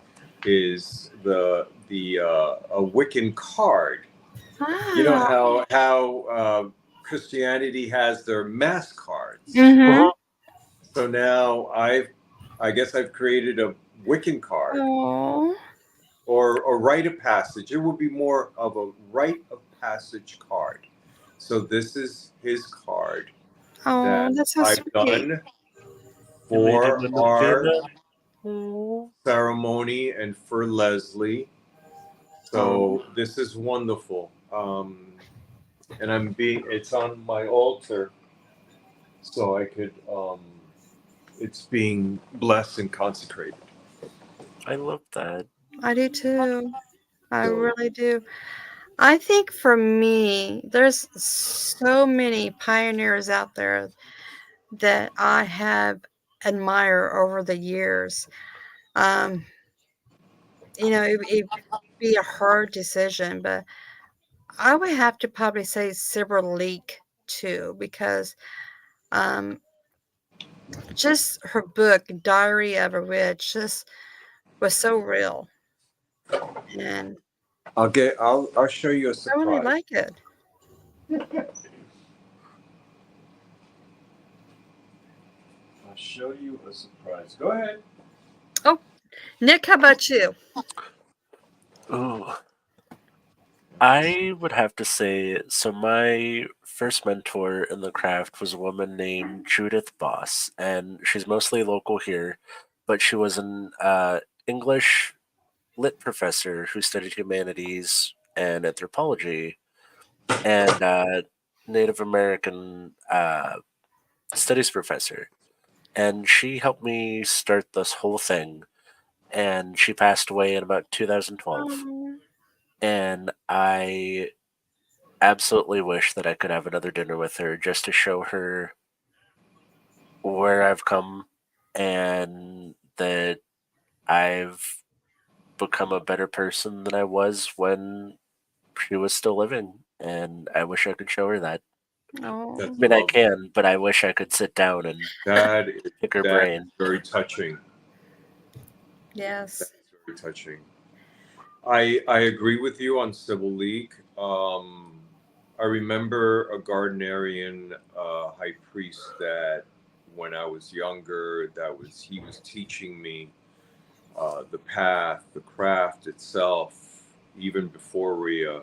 is a Wiccan card. You know how Christianity has their mass cards. Mm-hmm. So now I guess I've created a Wiccan card Oh. or a rite of passage. It would be more of a rite of passage card. So this is his card Oh, that that's so I've sweet. done for our ceremony and for Leslie. So this is wonderful. And it's on my altar, so I could, it's being blessed and consecrated. I love that. I do too. I really do. I think for me, there's so many pioneers out there that I have admired over the years. It'd be a hard decision, but I would have to probably say Sybil Leek too, because just her book, Diary of a Witch, just was so real. And I'll show you a surprise. I really like it. I'll show you a surprise. Go ahead. Oh, Nick, how about you? Ooh. I would have to say, so my first mentor in the craft was a woman named Judith Boss, and she's mostly local here, but she was an English lit professor who studied humanities and anthropology, and Native American studies professor. And she helped me start this whole thing, and she passed away in about 2012. Oh. And I absolutely wish that I could have another dinner with her just to show her where I've come and that I've become a better person than I was when she was still living. And I wish I could show her that. Oh. I mean, I can, but I wish I could sit down and pick her brain. Is very touching. Yes. That's very touching. I agree with you on Sybil Leek. I remember a Gardnerian high priest that when I was younger, he was teaching me the path, the craft itself, even before Rhea.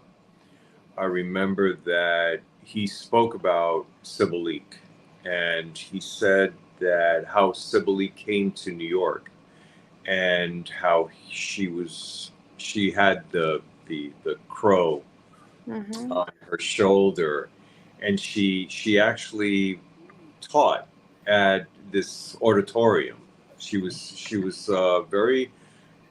I remember that he spoke about Sybil Leek, and he said that how Sybil Leek came to New York. and how she had the crow Mm-hmm. on her shoulder, and she actually taught at this auditorium. She was very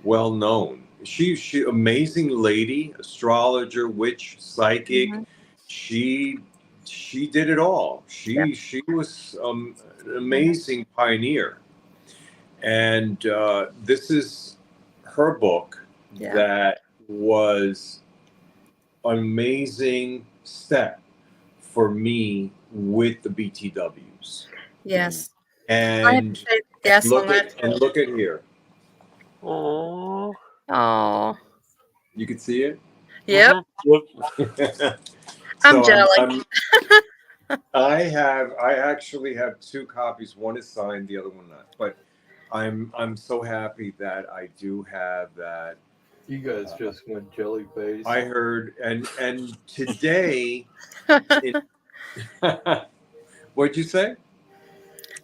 well known. She amazing lady, astrologer, witch, psychic. Mm-hmm. She she did it all. Yep. She was an Mm-hmm. amazing pioneer, and this is her book Yeah. that was an amazing step for me with the BTWs. Yes. I have to And say yes on that too. look at here. Oh. Oh. You can see it. Yep. Yep. I'm So jelly. I actually have two copies. One is signed, the other one not. But I'm so happy that I do have that. You guys just went jelly face. I heard and today it, what'd you say?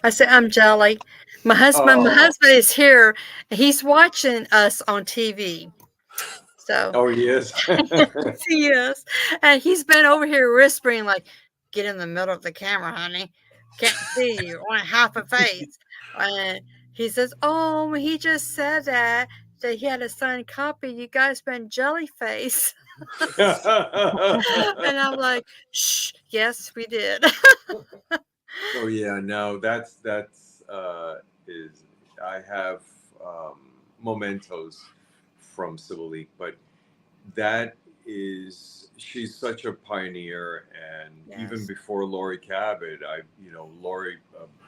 I said I'm jelly. My husband Oh, is here. He's watching us on TV. So oh he is. he is. And he's been over here whispering like, get in the middle of the camera, honey. Can't see you. Only half a face. And he says, oh, he just said that he had a signed copy. You guys been jelly face. And I'm like, shh, yes, we did. Oh yeah, no, that's is I have mementos from Civil League, but that is she's such a pioneer, and even Yes. before Laurie Cabot, Laurie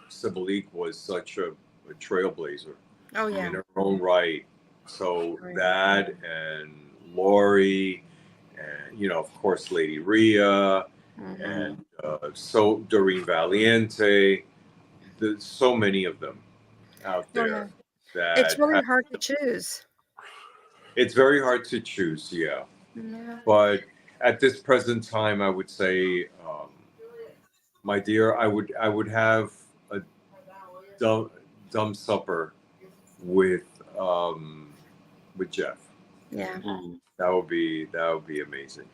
Civil League was such a trailblazer Oh, in yeah. her own right. So Oh, yeah. that and Laurie, and of course Lady Rhea, Mhm. and so Doreen Valiente. There's so many of them out Oh, yeah. there It's that really hard to choose. it's very hard to choose, yeah. Yeah. But at this present time, I would say, my dear, I would have a dumb supper with with Jeff. Yeah. That would be amazing.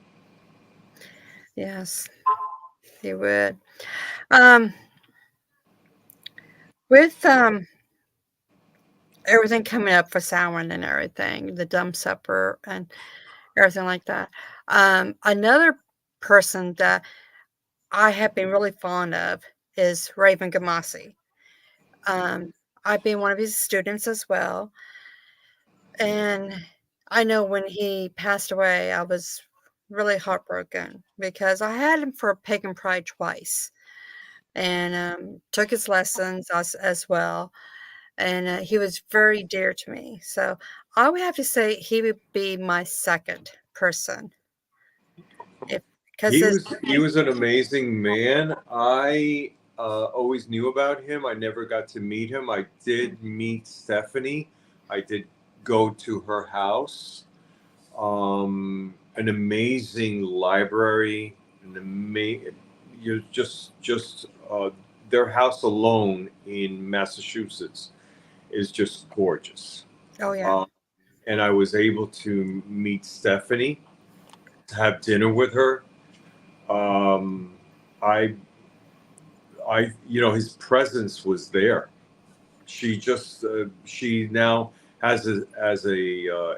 Yes. He would. Um, with everything coming up for Samhain and everything, the dumb supper and everything like that. Another person that I have been really fond of is Raven Gamasi. Um, I've been one of his students as well, and I know when he passed away, I was really heartbroken because I had him for Pagan Pride twice, and took his lessons as well, and he was very dear to me. So I would have to say he would be my second person, if because He was an amazing man. I always knew about him. I never got to meet him. I did meet Stephanie. I did go to her house. An amazing library. You're just their house alone in Massachusetts is just gorgeous. oh yeah, Um, and I was able to meet Stephanie, have dinner with her. Um, I, his presence was there. She now has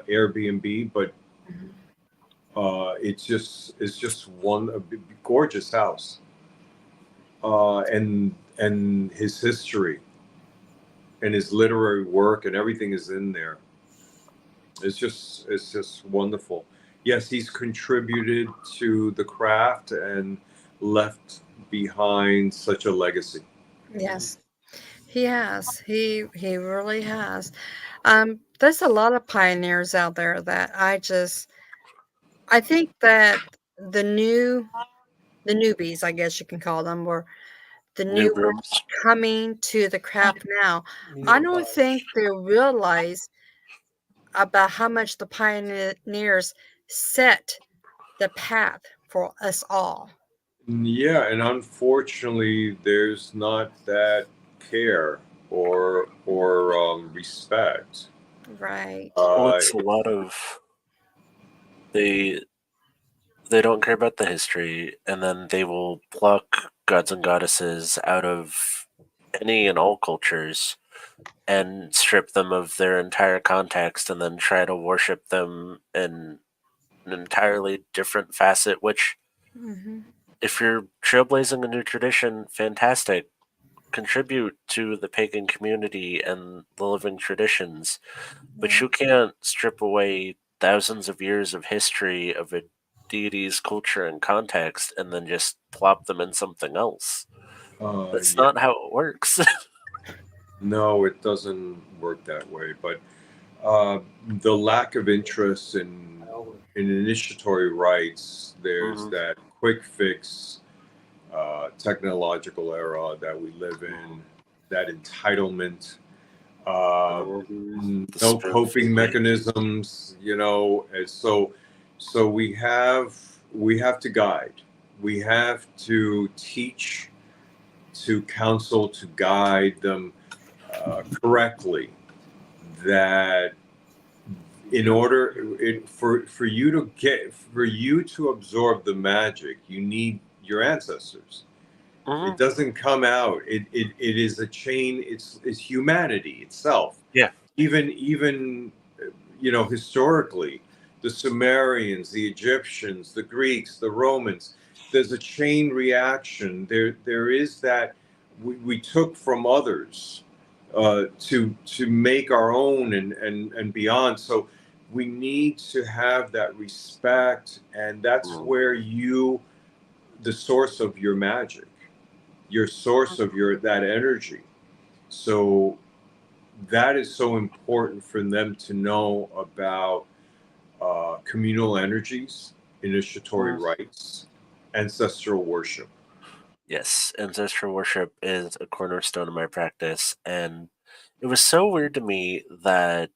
Airbnb, but mhm, it's just one a gorgeous house, and his history and his literary work and everything is in there. It's just wonderful. Yes, he's contributed to the craft and left behind such a legacy. yes, he has. He really has. There's a lot of pioneers out there that I think that the the newbies, I guess you can call them, or the New new ones rooms. coming to the craft now. I Neil don't Bosch. think they realize about how much the pioneers set the path for us all. Yeah, and unfortunately, there's not that care or respect. Right. Well, it's a lot of they don't care about the history, and then they will pluck gods and goddesses out of any and all cultures and strip them of their entire context, and then try to worship them in an entirely different facet. Which, Hmm. if you're trailblazing a new tradition, fantastic. Contribute to the pagan community and the living traditions, but you can't strip away thousands of years of history of a deity's culture and context and then just plop them in something else. That's Yeah. not how it works. No, it doesn't work that way. But the lack of interest in initiatory rights, there's Mhm, that quick fix technological era that we live mhm, in, that entitlement, uh, the no spoon coping feeding. mechanisms, and so we have to guide, we have to teach, to counsel, to guide them correctly, that in order for you to absorb the magic, you need your ancestors. It Mhm, doesn't come out. It is a chain. It's humanity itself. yeah. Even historically, the Sumerians, the Egyptians, the Greeks, the Romans. There's a chain reaction. There is that we took from others to make our own and beyond. So we need to have that respect, and that's Mhm, where the source of your magic, your source of your that energy. So that is so important for them to know about communal energies, initiatory mhm. rites, ancestral worship. Yes, ancestral worship is a cornerstone of my practice, and it was so weird to me that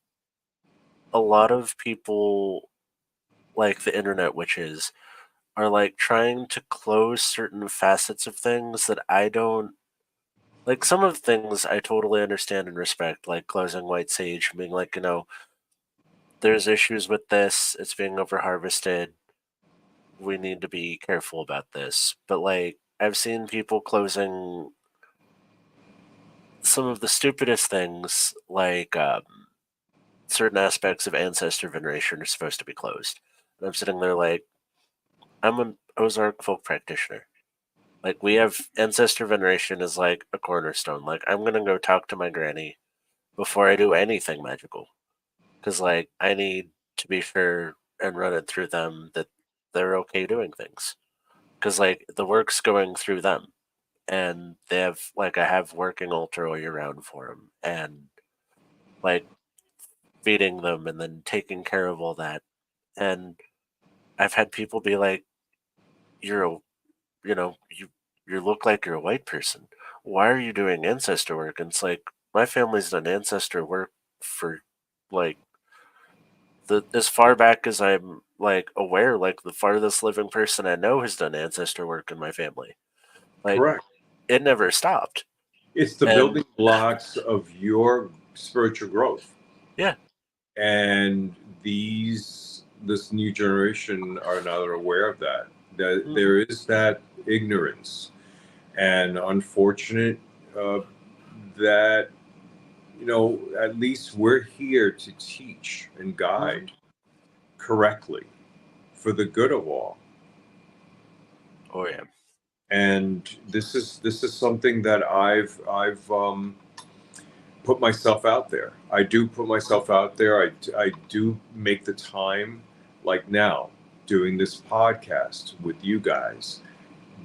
a lot of people, like the internet witches, are like trying to close certain facets of things that I don't like. Some of the things I totally understand and respect, like closing white sage, being like, there's issues with this, it's being overharvested, we need to be careful about this. But like, I've seen people closing some of the stupidest things, like certain aspects of ancestor veneration are supposed to be closed. And I'm sitting there like, I'm an Ozark folk practitioner. Like, we have ancestor veneration is like a cornerstone. Like, I'm gonna go talk to my granny before I do anything magical, because like I need to be sure and run it through them that they're okay doing things. Because like the work's going through them, and they have like I have working altar all year round for them, and like feeding them and then taking care of all that. And I've had people be like, "You're a you look like you're a white person. Why are you doing ancestor work?" And it's like, my family's done ancestor work for like the as far back as I'm like aware. Like, the farthest living person I know has done ancestor work in my family. Like, Correct. it never stopped. It's the And building blocks of your spiritual growth. yeah. And this new generation are not aware of that. That Mhm. there is that ignorance, and unfortunate that at least we're here to teach and Mhm. guide correctly for the good of all. Oh yeah. And this is something that I've put myself out there. I do put myself out there. I do make the time, like now, doing this podcast with you guys.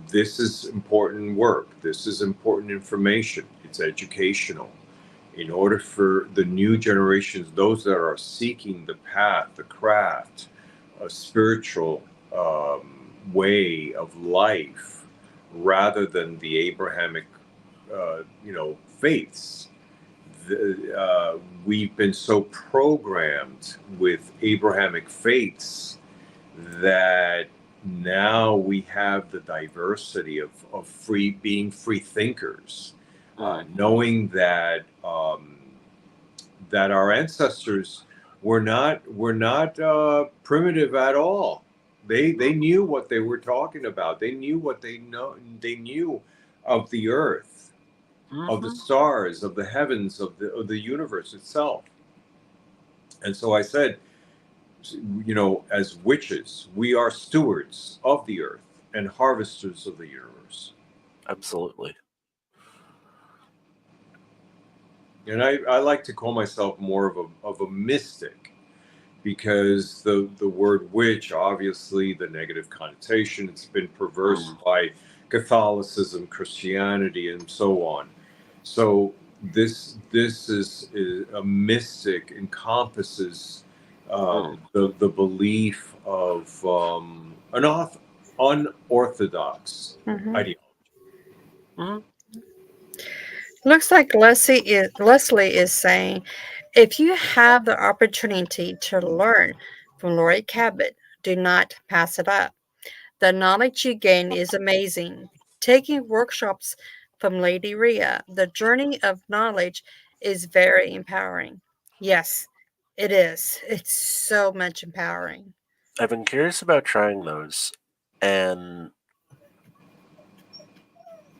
This is important work. This is important information. It's educational. In order for the new generations, those that are seeking the path, the craft, a spiritual way of life, rather than the Abrahamic, faiths, we've been so programmed with Abrahamic faiths that now we have the diversity of free thinkers, Mhm. knowing that that our ancestors were not primitive at all. They knew what they were talking about. They knew what they knew of the earth, of the stars, of the heavens, of the universe itself. And so I said, as witches, we are stewards of the earth and harvesters of the universe. Absolutely. And I like to call myself more of a mystic, because the word witch, obviously the negative connotation, it's been perversed by Catholicism, Christianity, and so on. So this is a mystic, encompasses the belief of an unorthodox ideology. Looks like Leslie is saying, if you have the opportunity to learn from Laurie Cabot, do not pass it up. The knowledge you gain is amazing. Taking workshops from Lady Rhea, the journey of knowledge is very empowering. Yes, it is. It's so much empowering. I've been curious about trying those, and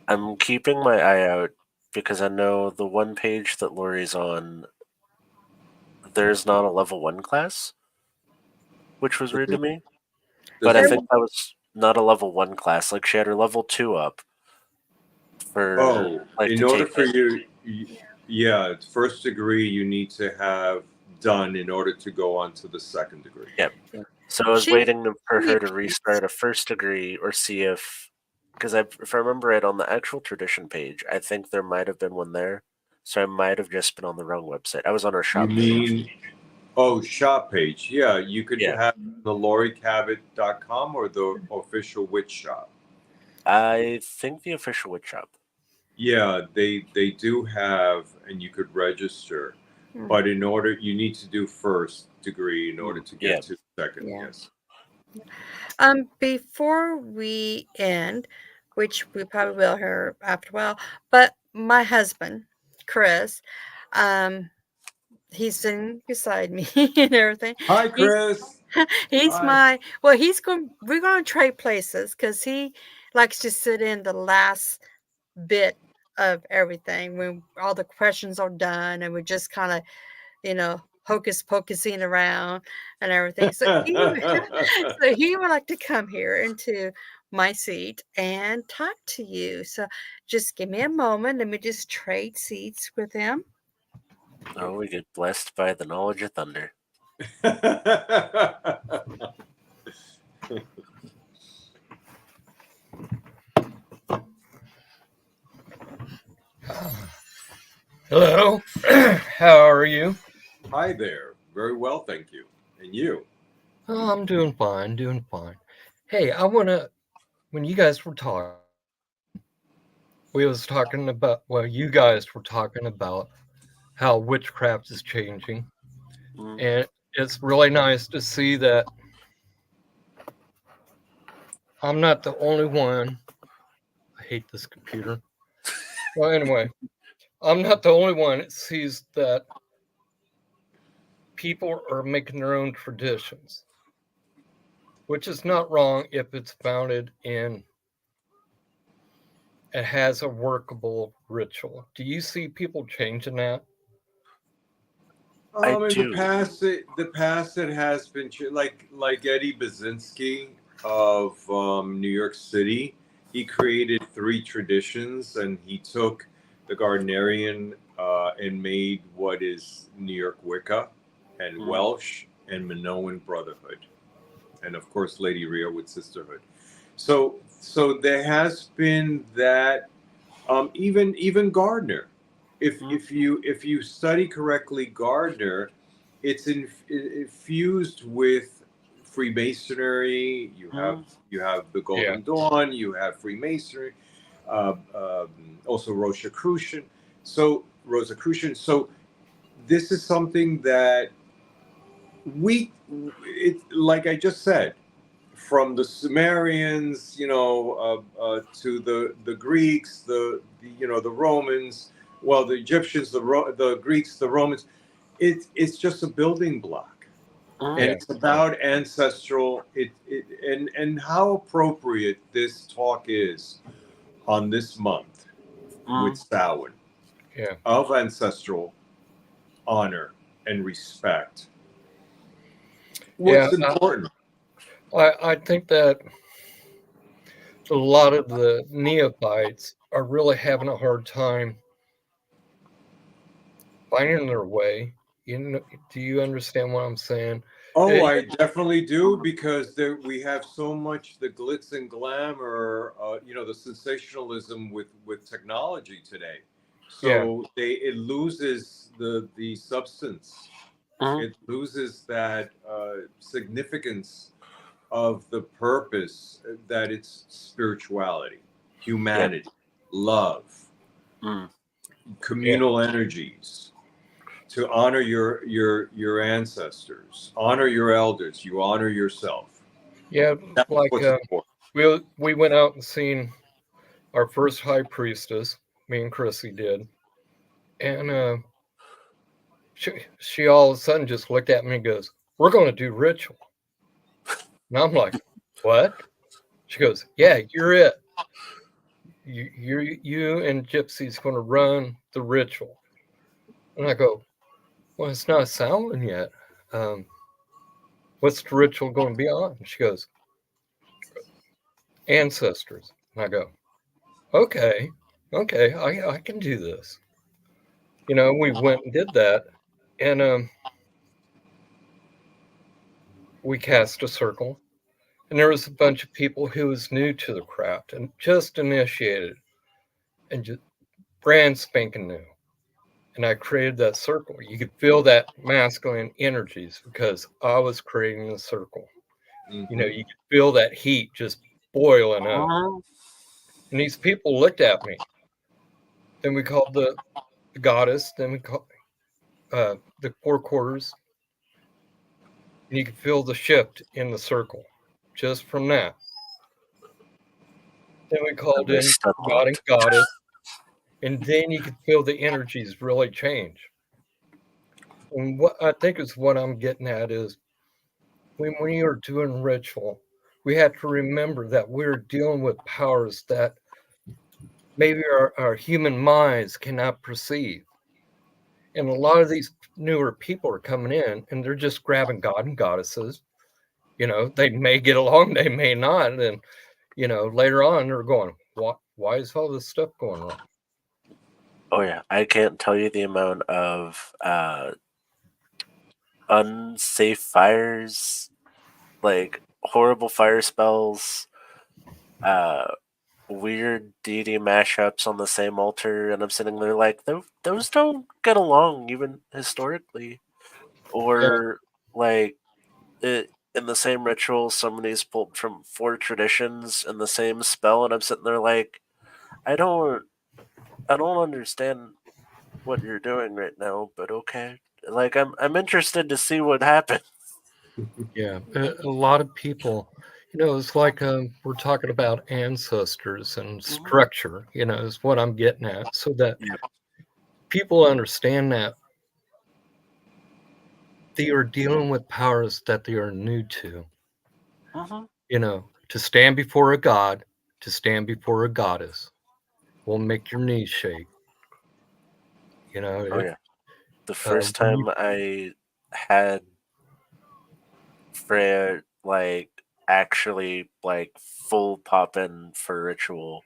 I'm keeping my eye out because I know the one page that Lori's on, there's not a level 1 class, which was weird to me. But I think that was not a level 1 class. Like, she had her level 2 up for in order for you, first degree you need to have done in order to go on to the second degree. Yep. So I was waiting for her to restart a first degree or see if, because if I remember right, on the actual tradition page, I think there might have been one there. So I might have just been on the wrong website. I was on her shop page. Shop page. Yeah, you could have the LaurieCabot.com or the official witch shop. I think the official witch shop. Yeah, they do have, and you could register, but you need to do first degree in order to get to second. Yes. Before we end, which we probably will here after a while, but my husband, Chris, he's sitting beside me and everything. Hi, Chris. He's we're going to trade places because he likes to sit in the last bit of everything when all the questions are done and we're just kind of, hocus pocusing around and everything. So he would like to come here into my seat and talk to you. So just give me a moment. Let me just trade seats with him. Oh, we get blessed by the knowledge of thunder. Hello. How are you? Hi there. Very well, thank you. And you? Oh, I'm doing fine, Hey, when you guys were talking, you guys were talking about how witchcraft is changing. And it's really nice to see that I'm not the only one. I hate this computer. Well, anyway, I'm not the only one that sees that people are making their own traditions, which is not wrong if it's founded in, it has a workable ritual. Do you see people changing that? I in do. the past it has been like Eddie Basinski of New York City. He created 3 traditions, and he took the Gardnerian and made what is New York Wicca and Welsh and Minoan Brotherhood, and of course Lady Rhea with Sisterhood. So there has been that. Even Gardner. If you study correctly, Gardner, it's infused with Freemasonry. You have the Golden Dawn. You have Freemasonry. Also Rosicrucian. So this is something that like I just said, from the Sumerians, to the Greeks, the Romans, well, the Egyptians, the Greeks, the Romans, it's just a building block, and Mhm. it's about ancestral. And how appropriate this talk is on this month with Mhm. Samhain Yeah. of ancestral honor and respect. Yeah. What's important? I think that a lot of the neophytes are really having a hard time finding their way. You know, do you understand what I'm saying? Oh, Eh, I definitely do, because we have so much the glitz and glamour, the sensationalism with technology today. yeah, So it loses the substance. Mhm. It loses that significance of the purpose, that it's spirituality, Yeah. humanity, love, Mhm. yeah, communal energies, to honor your ancestors, honor your elders, you honor yourself. yeah. That's Like what's important. we went out and seen our first high priestess. Me and Chrissy did, and she all of a sudden just looked at me and goes, "We're going to do ritual." And I'm like, "What?" She goes, "Yeah, you're it. You and Gypsy's going to run the ritual." And I go, "Well, it's not Samhain yet. Um, what's the ritual going to be on?" And she goes, "Ancestors." And I go, "Okay, okay, I can do this." You know, we went and did that, and we cast a circle, and there was a bunch of people who was new to the craft and just initiated and just brand spanking new. And I created that circle. You could feel that masculine energies because I was creating the circle. You know, Hmm. you could feel that heat just boiling up. Mhm. And these people looked at me. Then we called the goddess. Then we called the four quarters. And you could feel the shift in the circle just from that. Then we And called they in stuck god and locked. goddess. And then you could feel the energies really change. And what I think is what I'm getting at is when we are doing ritual, we have to remember that we're dealing with powers that maybe our human minds cannot perceive. And a lot of these newer people are coming in and they're just grabbing god and goddesses. You know, they may get along, they may not. And, you know, later on they're going, why is all this stuff going wrong? Oh yeah, I can't tell you the amount of unsafe fires, like horrible fire spells, uh, weird deity mashups on the same altar, and I'm sitting there like those don't get along even historically, Yeah. or like it in the same ritual somebody's pulled from four traditions in the same spell, and I'm sitting there like I don't I don't understand what you're doing right now, but okay. Like I'm interested to see what happens. Yeah, a lot of people, you know, it's like we're talking about ancestors and Mhm. structure, you know, is what I'm getting at, so that Yep. people understand that they are dealing with powers that they are new to, Mhm. you know, to stand before a god, to stand before a goddess will make your knees shake, you know. Oh yeah. The Uh, first when you, time I had Freya like actually like full pop in for ritual,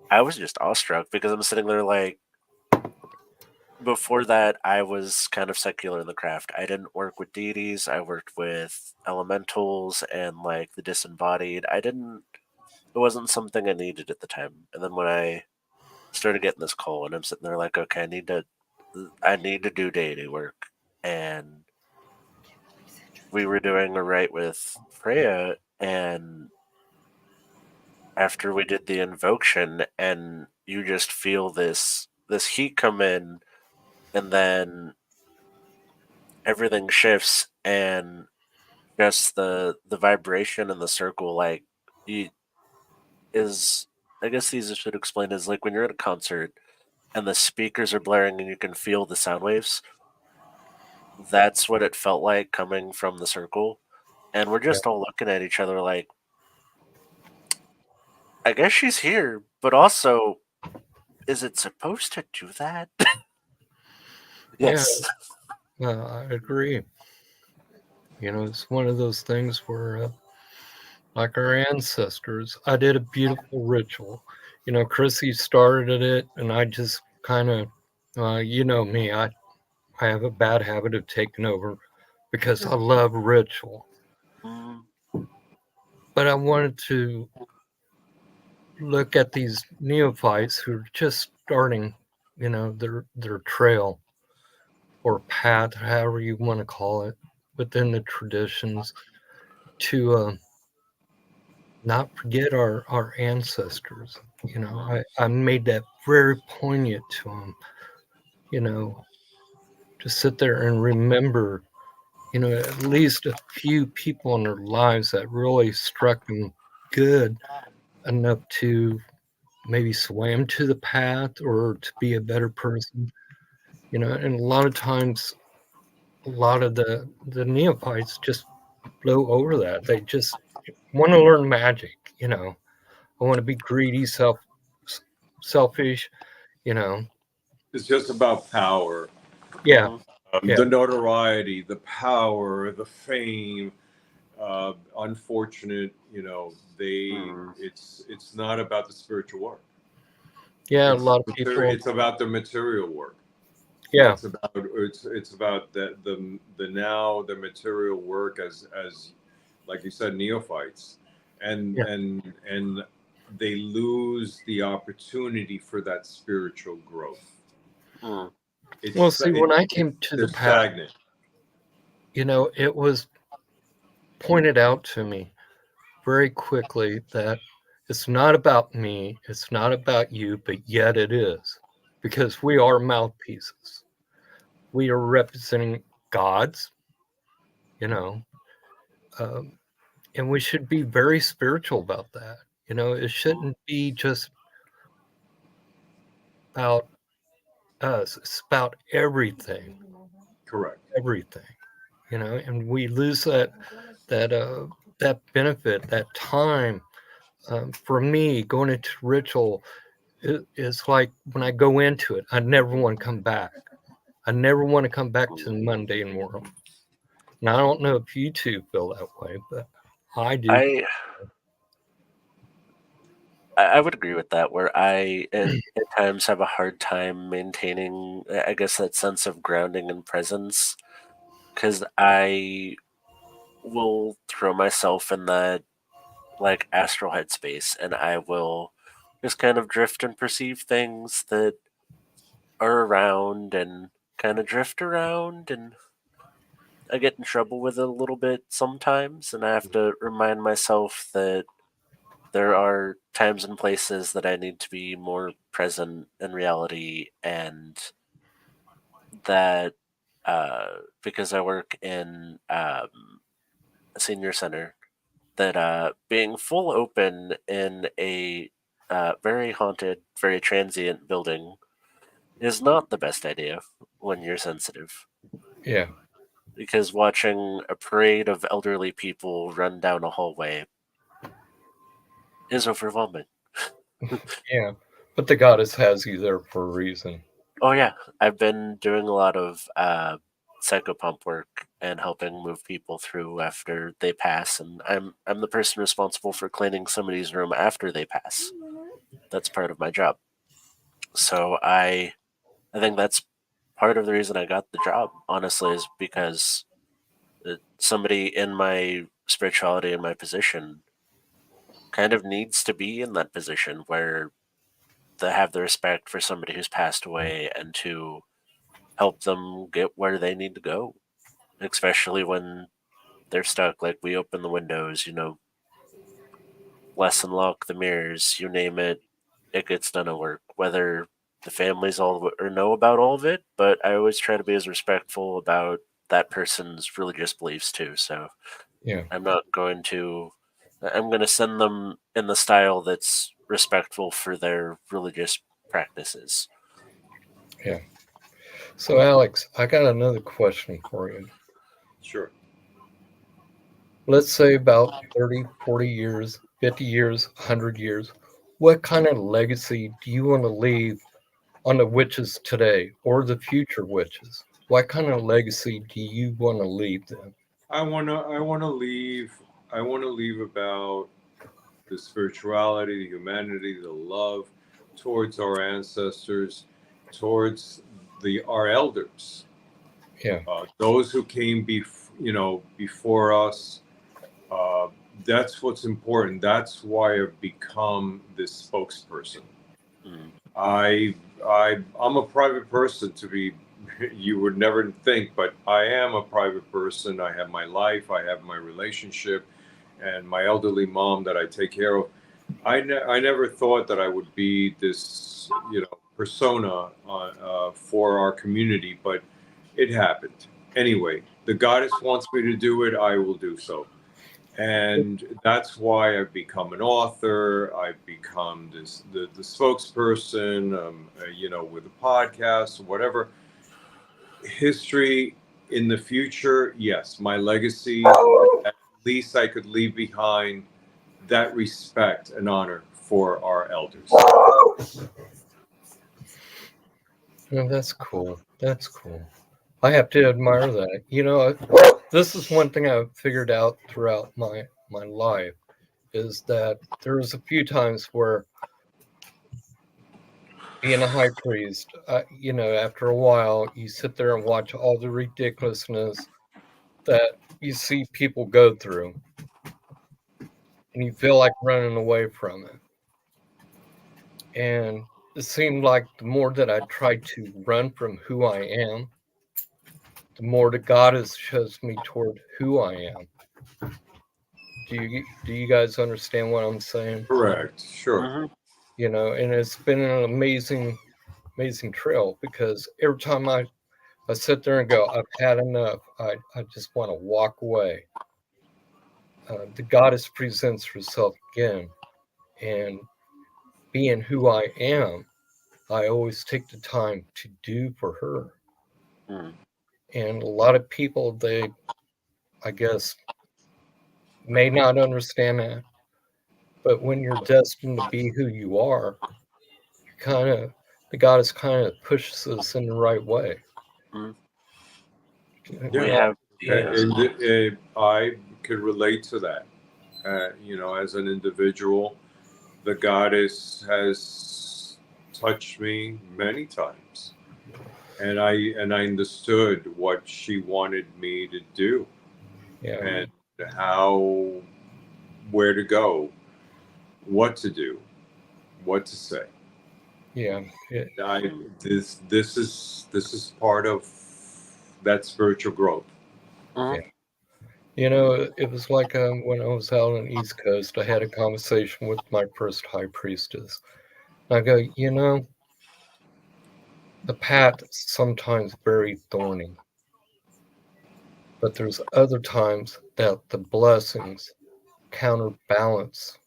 I was just awestruck because I'm sitting there like before that I was kind of secular in the craft. I didn't work with deities, I worked with elementals and like the disembodied. It wasn't something I needed at the time. And then when I started getting this call and I'm sitting there like, okay, I need to do deity work. And we were doing a rite with Freya, and after we did the invocation, and you just feel this heat come in, and then everything shifts, and just the vibration in the circle, like you, is I guess these should explain is like when you're at a concert and the speakers are blaring and you can feel the sound waves. that's what it felt like coming from the circle. And we're just all looking at each other like, I guess she's here, but also, is it supposed to do that? Yes. I agree. It's one of those things where, like our ancestors, I did a beautiful ritual. Chrissy started it, and I just kind of, you know me, I have a bad habit of taking over because I love ritual. Mm, But I wanted to look at these neophytes who are just starting, their trail or path, however you want to call it, within the traditions, to not forget our ancestors. I made that very poignant to them. To sit there and remember, at least a few people in their lives that really struck them good enough to maybe sway them to the path or to be a better person. And a lot of times, a lot of the neophytes just blow over that. They just want to learn magic. I want to be greedy, selfish. You know, It's just about power, yeah, mhm, yeah, the notoriety, the power, the fame. Unfortunate, mm, it's not about the spiritual work. yeah. A lot of people, It's about the material work. yeah, It's about the material work as like you said, neophytes, and yeah. and and they lose the opportunity for that spiritual growth. mm, Well, see, when I came to They're the path, stagnant. it was pointed out to me very quickly that it's not about me, it's not about you, but yet it is, because we are mouthpieces. We are representing gods, you know, um, and we should be very spiritual about that. It shouldn't be just about us, it's about everything, Correct. everything, and we lose that that benefit, that time. For me, going into ritual is like when I go into it, I never want to come back. I never want to come back to the mm. mundane world. And I don't know if you two feel that way, but I do. I I would agree with that. Where I at times have a hard time maintaining, I guess, that sense of grounding and presence, because I will throw myself in that like astral headspace, and I will just kind of drift and perceive things that are around, and kind of drift around, and I get in trouble with it a little bit sometimes, and I have to remind myself that there are times and places that I need to be more present in reality, and that because I work in a senior center, that being full open in a very haunted, very transient building is not the best idea when you're sensitive. Yeah, Because watching a parade of elderly people run down a hallway is overwhelming. yeah. But the goddess has you there for a reason. Oh yeah, I've been doing a lot of psychopump work and helping move people through after they pass, and I'm the person responsible for cleaning somebody's room after they pass. That's part of my job. So I think that's part of the reason I got the job. Honestly, is because somebody in my spirituality and my position kind of needs to be in that position where they have the respect for somebody who's passed away and to help them get where they need to go, especially when they're stuck. Like we open the windows, lesson lock the mirrors, you name it, it gets done at work. Whether the families all or know about all of it, but I always try to be as respectful about that person's religious beliefs too. So Yeah, I'm not going to. I'm going to send them in the style that's respectful for their religious practices. yeah. So, Alex, I got another question for you. Sure. Let's say about 30, 40 years, 50 years, 100 years. What kind of legacy do you want to leave on the witches today or the future witches? What kind of legacy do you want to leave them? I wanna leave about the spirituality, the humanity, the love towards our ancestors, towards our elders, Yeah. those who came before us. Uh, that's what's important. That's why I've become this spokesperson. Mm. I'm a private person to be. You would never think, but I am a private person. I have my life. I have my relationship, and my elderly mom that I take care of. I never thought that I would be this, persona for our community, but it happened. Anyway, the goddess wants me to do it. I will do so. And that's why I've become an author. I've become the spokesperson, with a podcast or whatever. History in the future, yes, my legacy. At least I could leave behind that respect and honor for our elders. Oh, that's cool. That's cool. I have to admire that. This is one thing I've figured out throughout my life is that there's a few times where being a high priest, after a while, you sit there and watch all the ridiculousness that you see people go through, and you feel like running away from it. And it seemed like the more that I tried to run from who I am, the more the goddess shows me toward who I am. Do you guys understand what I'm saying? Correct. Sure. Mhm. And it's been an amazing trail because every time I sit there and go, I've had enough. I just want to walk away. The goddess presents herself again, and being who I am, I always take the time to do for her. Mm. And a lot of people, I guess, may not understand that. But when you're destined to be who you are, the goddess kind of pushes us in the right way. Mm. We Yeah. have the And I could relate to that. As an individual, the goddess has touched me many times, and I understood what she wanted me to do Yeah, and where to go, what to do, what to say. yeah. This is part of that spiritual growth. Mhm. It was like when I was out on the East Coast, I had a conversation with my first high priestess. And I go, the path is sometimes very thorny, but there's other times that the blessings counterbalance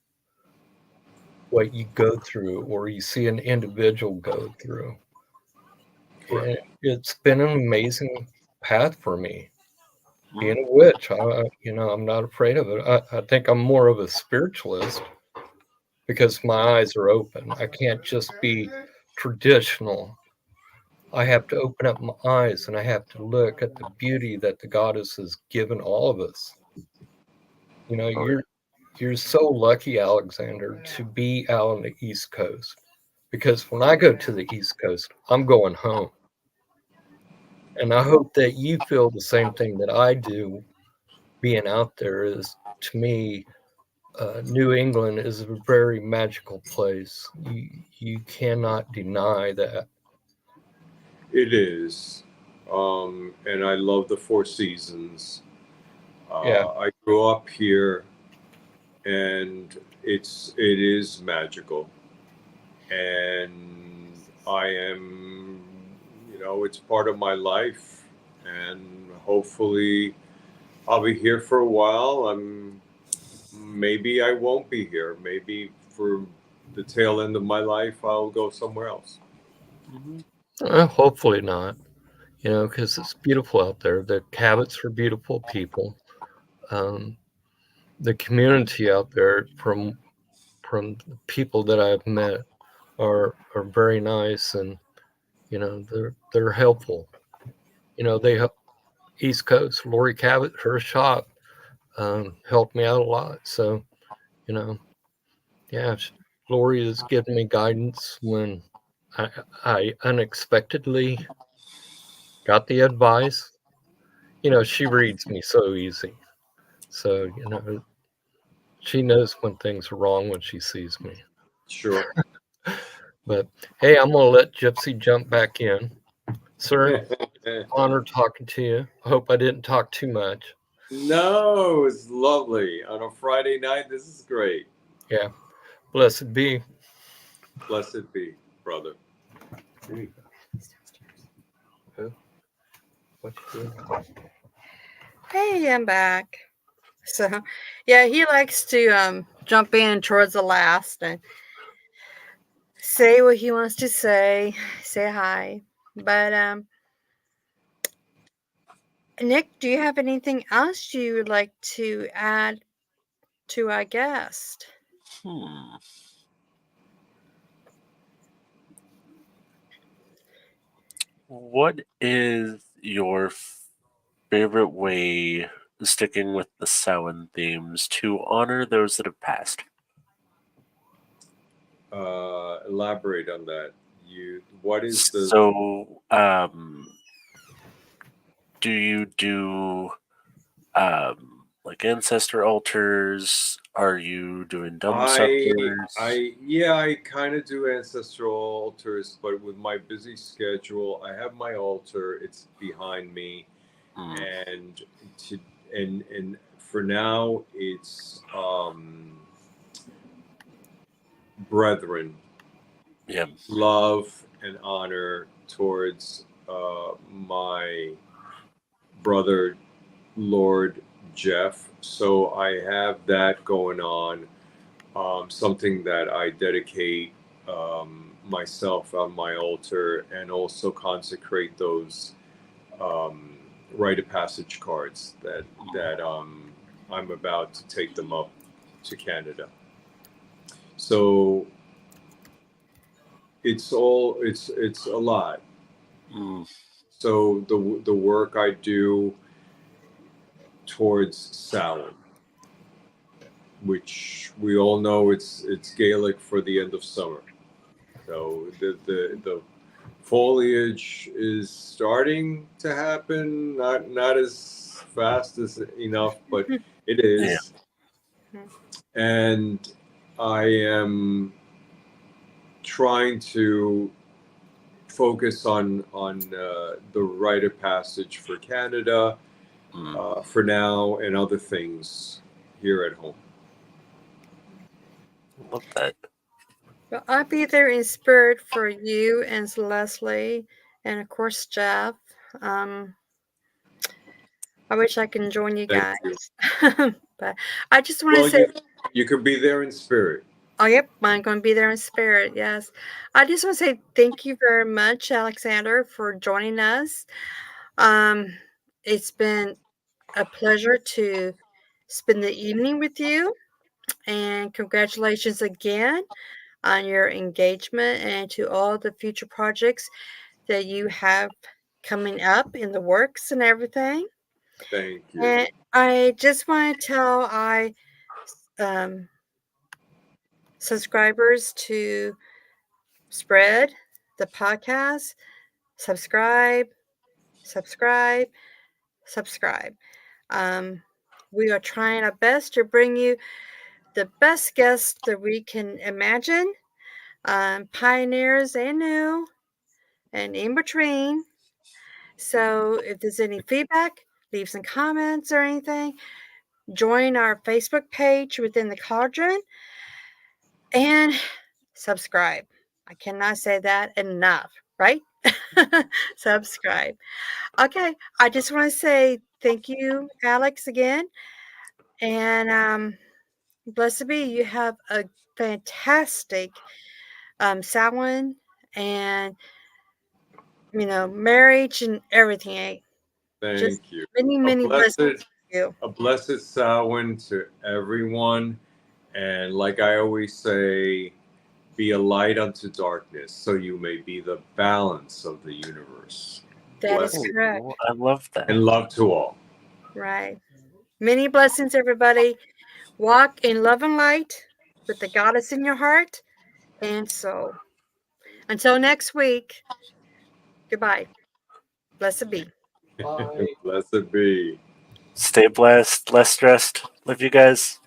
what you go through or you see an individual go through. And it's been an amazing path for me. Being a witch, I'm not afraid of it. I think I'm more of a spiritualist because my eyes are open. I can't just be traditional. I have to open up my eyes and I have to look at the beauty that the goddess has given all of us. You're so lucky, Alexander, to be out on the East Coast. Because when I go to the East Coast, I'm going home. And I hope that you feel the same thing that I do being out there is, to me, New England is a very magical place. You cannot deny that. It is, and I love the Four Seasons. Yeah, I grew up here, and it is magical, and I am, it's part of my life, and hopefully I'll be here for a while. Maybe I won't be here. Maybe for the tail end of my life, I'll go somewhere else. Mhm. hopefully not. because it's beautiful out there. The Cabots are beautiful people. The community out there from the people that I've met are very nice, and they're helpful. They help East Coast. Lori Cabot, her shop, helped me out a lot. So you know, yeah, Lori has given me guidance when I unexpectedly got the advice. She reads me so easy. So, she knows when things are wrong when she sees me. Sure. But hey, I'm going to let Gypsy jump back in. Sir, honor talking to you. I hope I didn't talk too much. No, it's lovely. On a Friday night, this is great. Yeah. Blessed be. Blessed be, brother. There you go. What you doing? Hey, I'm back. So, yeah, he likes to jump in towards the last and say what he wants to say hi. But Nick, do you have anything else you would like to add to our guest? What is your favorite way, sticking with the Samhain themes, to honor those that have passed? Elaborate on that. What is the? So, do you do like ancestor altars? Are you doing dumb suppers? I kind of do ancestral altars, but with my busy schedule, I have my altar. It's behind me, and to and for now, it's brethren, Yeah. love and honor towards my brother Lord Jeff. So I have that going on. Something that I dedicate myself on my altar, and also consecrate those rite of passage cards that I'm about to take them up to Canada. So it's a lot. So the work I do towards Samhain, which we all know it's Gaelic for the end of summer. So the foliage is starting to happen, not as fast as enough, but it is. Yeah. And I am trying to focus on the rite of passage for Canada for now, and other things here at home. Love that. Well, I'll be there in spirit for you and Leslie, and of course Jeff. I wish I can join you Thank guys, you. but I just want to say, you could be there in spirit. oh yep, I'm going to be there in spirit. Yes, I just want to say thank you very much, Alexander, for joining us. It's been a pleasure to spend the evening with you, and congratulations again on your engagement and to all the future projects that you have coming up in the works and everything. Thank you. And I just want to tell subscribers to spread the podcast, subscribe, subscribe, subscribe. We are trying our best to bring you the best guests that we can imagine, pioneers and new, and in between. So if there's any feedback, leave some comments or anything. Join our Facebook page Within the Cauldron and subscribe. I cannot say that enough, right? Subscribe. Okay, I just want to say thank you, Alex, again. And blessed be, you have a fantastic Samhain, and marriage and everything. Eh? Just Thank you. many blessings to you. A blessed Samhain to everyone. And like I always say, be a light unto darkness, so you may be the balance of the universe. That is Blessings correct. Oh, I love that. and love to all. Right. Many blessings, everybody. Walk in love and light with the goddess in your heart and soul. Until next week, goodbye. Blessed be. Bye. Blessed be. Stay blessed, less stressed. Love you guys.